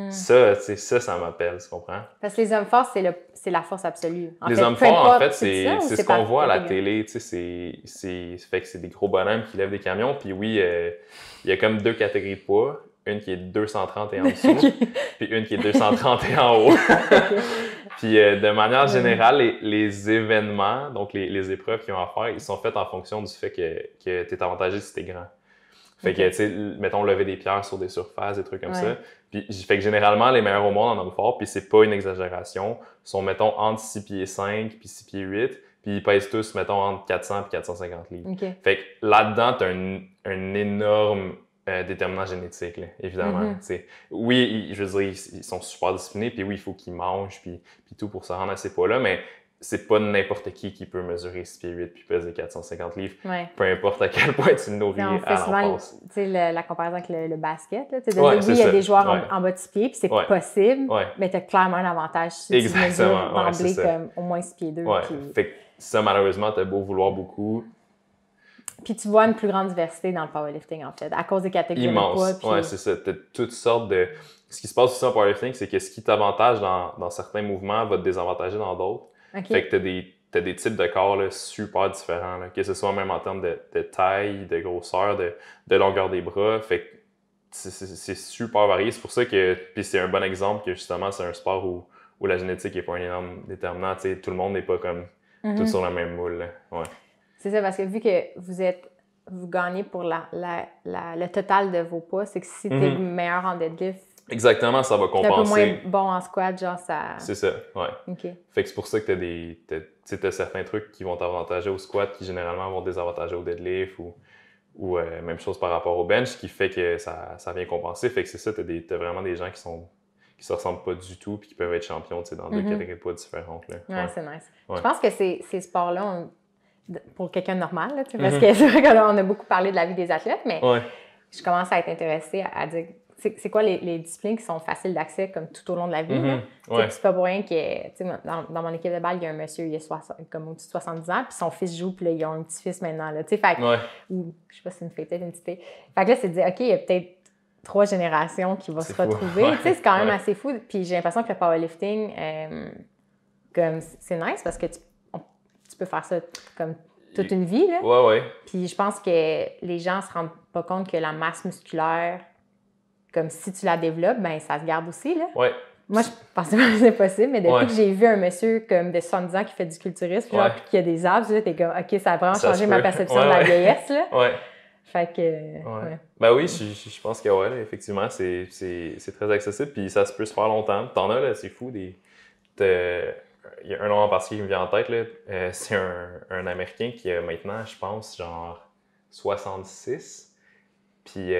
ça m'appelle, tu comprends? Parce que les hommes forts, c'est la force absolue. Les hommes forts, en fait, c'est ce qu'on voit à la télé. Fait que c'est des gros bonhommes qui lèvent des camions. Puis oui, il y a comme 2 catégories de poids. Une qui est 230 et en dessous, puis une qui est 230 et en haut. Puis de manière générale, les événements, donc les épreuves qu'ils ont à faire, ils sont faits en fonction du fait que tu es avantagé si tu es grand. Fait que, tu sais, mettons, lever des pierres sur des surfaces, des trucs comme ça. Puis, fait que généralement, les meilleurs au monde en hommes forts, puis c'est pas une exagération, sont, mettons, entre 6 pieds 5 puis 6 pieds 8, puis ils pèsent tous, mettons, entre 400 et 450 livres. Fait que là-dedans, tu as un énorme déterminant génétique, là, évidemment. Oui, je veux dire, ils sont super disciplinés, puis oui, il faut qu'ils mangent, puis tout pour se rendre à ces poids-là, mais c'est pas n'importe qui peut mesurer 6 pieds 8 puis peser 450 livres, peu importe à quel point tu le nourris à l'enfance. Tu sais, la comparaison avec le basket, là, oui, il y a des joueurs en bas de 6 pieds, puis c'est possible, mais tu as clairement un avantage si tu mesures d'emblée comme au moins 6 pieds 2. Fait que ça, malheureusement, t'as beau vouloir beaucoup. Puis tu vois une plus grande diversité dans le powerlifting, en fait, à cause des catégories de poids. Oui, c'est ça. T'as toutes sortes de... Ce qui se passe aussi en powerlifting, c'est que ce qui t'avantage dans certains mouvements va te désavantager dans d'autres. Fait que t'as des types de corps là, super différents, là, que ce soit même en termes de taille, de grosseur, de longueur des bras. Fait que c'est super varié. C'est pour ça que... Puis c'est un bon exemple que justement, c'est un sport où la génétique n'est pas un énorme déterminant. T'sais, tout le monde n'est pas comme tout sur le même moule. Là. Ouais. C'est ça, parce que vu que vous gagnez pour le total de vos poids, c'est que si t'es meilleur en deadlift, exactement, ça va compenser. T'es un peu moins bon en squat, genre ça... C'est ça, ouais. Fait que c'est pour ça que t'as certains trucs qui vont t'avantager au squat qui généralement vont désavantager au deadlift ou même chose par rapport au bench qui fait que ça vient compenser. Fait que c'est ça, t'as vraiment des gens qui se ressemblent pas du tout puis qui peuvent être champions dans 2 catégories de poids différentes. Là. Ouais, c'est nice. Ouais. Je pense que ces sports-là, pour quelqu'un de normal, là, parce que c'est vrai qu'on a beaucoup parlé de la vie des athlètes, mais je commence à être intéressée à dire c'est quoi les disciplines qui sont faciles d'accès comme tout au long de la vie. C'est pas pour rien que dans mon équipe de balle, il y a un monsieur, il a comme au-dessus de 70 ans, puis son fils joue, puis là, ils ont un petit-fils maintenant. Là, ou je sais pas si c'est une fille, peut-être une petite fille. Fait que là, c'est de dire, OK, il y a peut-être 3 générations qui vont se retrouver. C'est quand même assez fou. Puis j'ai l'impression que le powerlifting, comme c'est nice parce que tu peux faire ça comme toute une vie. Là. Puis je pense que les gens se rendent pas compte que la masse musculaire, comme si tu la développes, ben ça se garde aussi. Là. Moi, je pensais pas que c'était possible, mais depuis que j'ai vu un monsieur comme de 70 ans qui fait du culturisme, genre, puis qui a des abs, t'es comme, OK, ça a vraiment changé ma perception de la vieillesse. Là. Fait que... Ben oui, je pense que là, effectivement, c'est très accessible, puis ça se peut se faire longtemps. T'en as, là, c'est fou, il y a un nom en particulier qui me vient en tête, là. C'est un Américain qui a maintenant, je pense, genre 66. Puis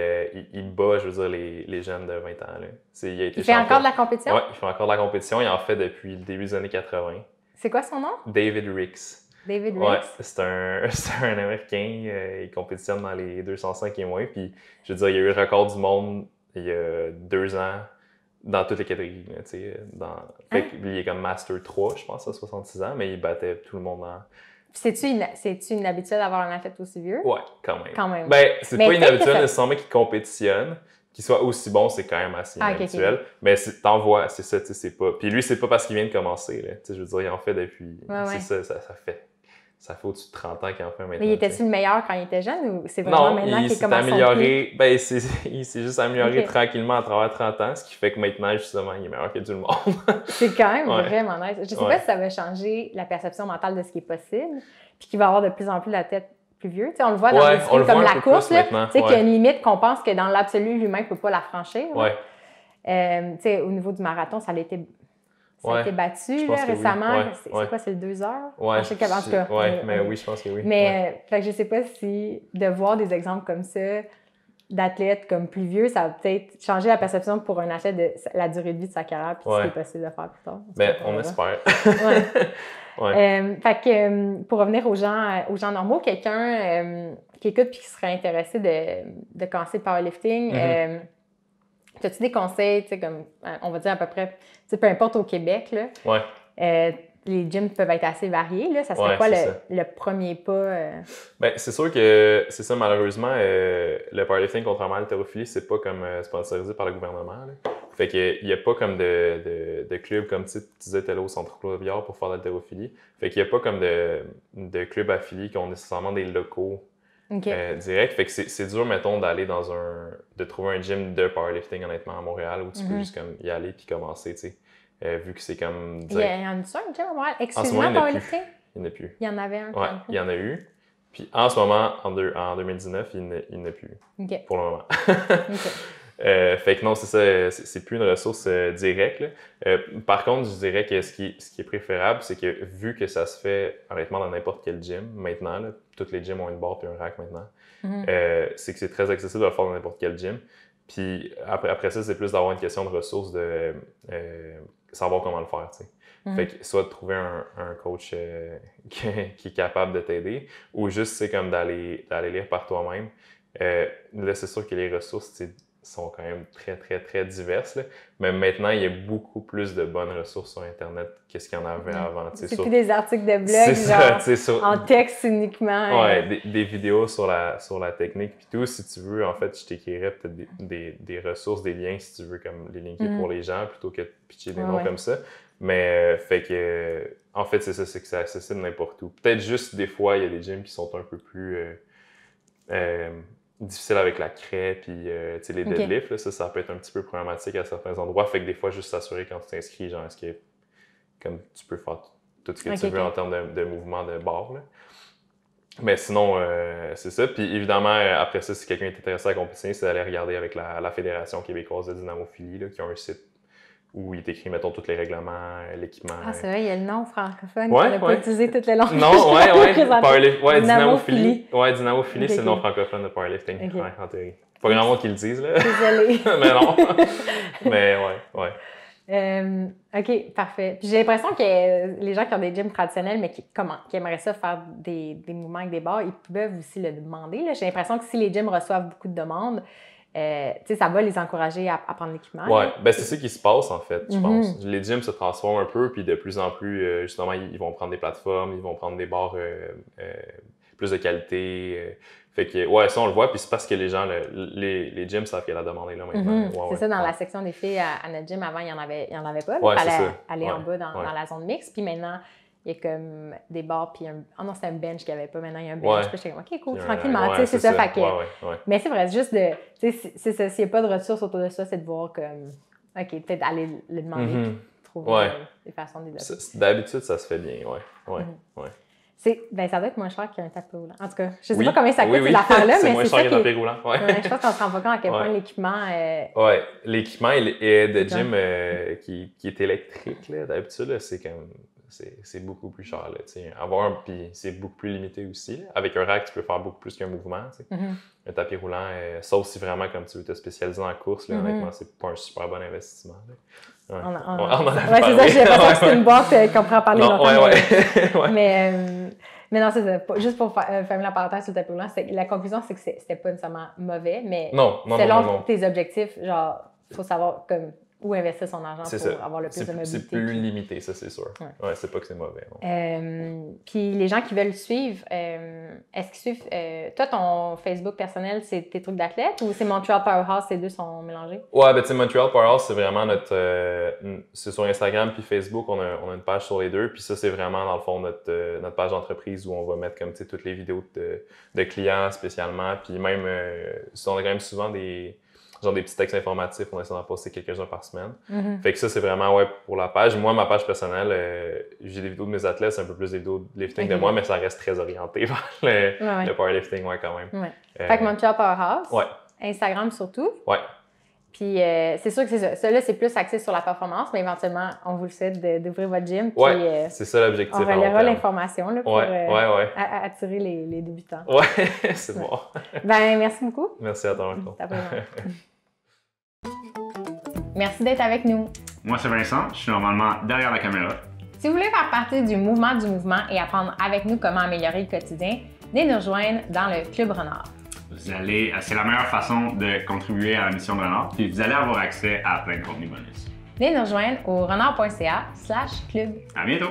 il bat, je veux dire, les jeunes de 20 ans. Là. Il fait encore de la compétition? Oui, il fait encore de la compétition. Il en fait depuis le début des années 80. C'est quoi son nom? David Ricks. David Ricks? C'est un Américain. Il compétitionne dans les 205 et moins. Puis, je veux dire, il y a eu le record du monde il y a 2 ans dans toutes les catégories. Tu sais, fait que lui, il est comme Master 3, je pense, à 66 ans, mais il battait tout le monde en... C'est-tu une habitude d'avoir un athlète aussi vieux? Ouais, quand même. Quand même. Ben, c'est pas une habitude nécessairement qu'il compétitionne. Qu'il soit aussi bon, c'est quand même assez inhabituel. Okay. Mais t'en vois, c'est ça, tu sais, c'est pas... Puis lui, c'est pas parce qu'il vient de commencer, là. Tu sais, je veux dire, il en fait depuis... c'est ça fait... Ça fait au-dessus de 30 ans qu'il en fait maintenant. Mais il était-tu le meilleur quand il était jeune ou c'est vraiment maintenant qu'il commence à amélioré. Ben, il s'est juste amélioré tranquillement à travers 30 ans, ce qui fait que maintenant, justement, il est meilleur que tout le monde. C'est quand même vraiment nice. Je sais pas si ça va changer la perception mentale de ce qui est possible, puis qu'il va avoir de plus en plus la tête plus vieux. T'sais, on le voit dans des disciplines comme la course, là, qu'il y a une limite qu'on pense que dans l'absolu, l'humain ne peut pas la franchir. Au niveau du marathon, ça a été battu là, récemment. C'est quoi, c'est le 2 heures? Ouais, en tout cas, mais oui, je pense que oui. Mais fait que je sais pas si de voir des exemples comme ça d'athlètes comme plus vieux, ça va peut-être changer la perception pour un athlète de la durée de vie de sa carrière puis ce qui est possible de faire plus tard. Ben, on espère. Fait que pour revenir aux gens normaux, quelqu'un qui écoute puis qui serait intéressé de commencer le powerlifting, as-tu des conseils, tu sais, comme, on va dire à peu près, tu sais, peu importe au Québec, là, les gyms peuvent être assez variés, là. Ça serait quoi le premier pas? Ben, c'est sûr que c'est ça, malheureusement, le powerlifting, contrairement à l'haltérophilie, c'est pas comme sponsorisé par le gouvernement, là. Fait qu'il n'y a pas comme de club, comme tu disais, t'es là au centre Claude Billard pour faire de l'haltérophilie. Fait qu'il n'y a pas comme de clubs affiliés qui ont nécessairement des locaux. Direct. Fait que c'est dur, mettons, d'aller de trouver un gym de powerlifting, honnêtement, à Montréal, où tu peux juste comme y aller puis commencer, tu sais. Vu que c'est comme... Il y en a un gym à Montréal, exclusivement powerlifting? Il n'y en a plus. Il y en avait un. Ouais, il y en a eu. Puis en ce moment, en 2019, il n'y en a plus. Pour le moment. Fait que non, c'est ça, c'est plus une ressource directe, là. Par contre, je dirais que ce qui est préférable, c'est que vu que ça se fait honnêtement dans n'importe quel gym maintenant, là, toutes les gyms ont une barre et un rack maintenant, c'est que c'est très accessible de le faire dans n'importe quel gym. Puis après ça, c'est plus d'avoir une question de ressources, de savoir comment le faire, tu sais. Fait que soit de trouver un coach qui est capable de t'aider, ou juste, c'est comme d'aller lire par toi-même. Là, c'est sûr que les ressources, sont quand même très, très, très diverses. Là. Mais maintenant, il y a beaucoup plus de bonnes ressources sur Internet que ce qu'il y en avait avant. C'est plus des articles de blog, genre, en texte uniquement. Ouais, des vidéos sur la technique puis tout. Si tu veux, en fait, je t'écrirais peut-être des ressources, des liens, si tu veux, comme les linker pour les gens, plutôt que de pitcher des noms comme ça. Mais fait que, en fait, c'est ça, c'est que c'est accessible n'importe où. Peut-être juste, des fois, il y a des gyms qui sont un peu plus... difficile avec la craie puis les deadlifts, là, ça peut être un petit peu problématique à certains endroits. Fait que des fois, juste s'assurer quand tu t'inscris, genre, est-ce que comme tu peux faire tout ce que tu veux en termes de mouvement de barre. Là. Mais sinon, c'est ça. Puis évidemment, après ça, si quelqu'un est intéressé à la compétition, c'est d'aller regarder avec la Fédération québécoise de dynamophilie, là, qui a un site où il est écrit, mettons, tous les règlements, l'équipement. Ah, c'est vrai, il y a le nom francophone qu'on n'a pas utilisé toutes les langues. Non, dynamophilie. Ouais, dynamophilie, c'est le nom francophone de powerlifting, en théorie. Pas grand monde qui le dise, là. Désolée. Mais non. Mais ouais. OK, parfait. Puis j'ai l'impression que les gens qui ont des gyms traditionnels, mais qui aimeraient ça faire des mouvements avec des barres, ils peuvent aussi le demander. Là. J'ai l'impression que si les gyms reçoivent beaucoup de demandes, ça va les encourager à prendre l'équipement. Oui, ben c'est ça qui se passe en fait, je pense. Les gyms se transforment un peu, puis de plus en plus, justement, ils vont prendre des plateformes, ils vont prendre des barres plus de qualité. Fait que, ouais, ça on le voit, puis c'est parce que les gens, les gyms savent qu'il y a la demande est là maintenant. C'est ça, dans la section des filles à notre gym, avant, il n'y en avait pas. Il fallait aller en bas dans la zone mixte, puis maintenant, il y a comme des barres, puis non, c'était un bench qu'il n'y avait pas. Maintenant, il y a un bench. Puis j'étais comme, OK, cool, tranquillement. C'est ça. Fait que, mais c'est vrai, c'est juste de. C'est ça, s'il n'y a pas de ressources autour de ça, c'est de voir comme. OK, peut-être aller le demander, puis trouver des façons de développer. D'habitude, ça se fait bien, ça doit être moins cher qu'un tapis roulant. En tout cas, je ne sais pas combien ça coûte cette affaire-là, mais c'est moins cher qu'un tapis roulant. Je pense qu'on se rend pas compte à quel point l'équipement. Oui, l'équipement de gym qui est électrique, là, d'habitude, c'est comme. C'est beaucoup plus cher. Là, puis c'est beaucoup plus limité aussi. Là. Avec un rack, tu peux faire beaucoup plus qu'un mouvement. Un tapis roulant, sauf si vraiment, comme tu veux te spécialiser en course, là, honnêtement, c'est pas un super bon investissement. Là. On en a c'est ça, j'ai l'impression que c'est une boîte qu'on pourrait en parler longtemps. Mais non, c'est ça. Juste pour fermer la parenthèse sur le tapis roulant, la conclusion, c'est que c'était pas nécessairement mauvais, mais selon tes objectifs, genre, il faut savoir comme où investir son argent pour avoir le plus de mobilité. C'est plus limité, ça, c'est sûr. Ouais, c'est pas que c'est mauvais. Puis les gens qui veulent suivre, est-ce qu'ils suivent... toi, ton Facebook personnel, c'est tes trucs d'athlète ou c'est Montreal Powerhouse, ces deux sont mélangés? Ouais, ben tu sais, Montreal Powerhouse, c'est vraiment notre... c'est sur Instagram puis Facebook, on a une page sur les deux. Puis ça, c'est vraiment, dans le fond, notre page d'entreprise où on va mettre comme, tu sais, toutes les vidéos de clients spécialement. Puis même, on a quand même souvent des petits textes informatifs, on essaie d'en poster quelques-uns par semaine. Fait que ça, c'est vraiment pour la page. Moi, ma page personnelle, j'ai des vidéos de mes athlètes, c'est un peu plus des vidéos de lifting de moi, mais ça reste très orienté vers le powerlifting, quand même. Ouais. Fait que Montreal Powerhouse, ouais. Instagram surtout. Ouais. Puis c'est sûr que c'est ça. Ça, là, c'est plus axé sur la performance, mais éventuellement, on vous le souhaite d'ouvrir votre gym. Puis, c'est ça l'objectif. On relèvera l'information là, pour attirer les débutants. Ouais, c'est bon. Ben, merci beaucoup. Merci à toi, Marco. Merci d'être avec nous. Moi, c'est Vincent. Je suis normalement derrière la caméra. Si vous voulez faire partie du mouvement et apprendre avec nous comment améliorer le quotidien, venez nous rejoindre dans le Club Renard. C'est la meilleure façon de contribuer à la mission de Renard, puis vous allez avoir accès à plein de contenus bonus. Venez nous rejoindre au renard.ca/club. À bientôt!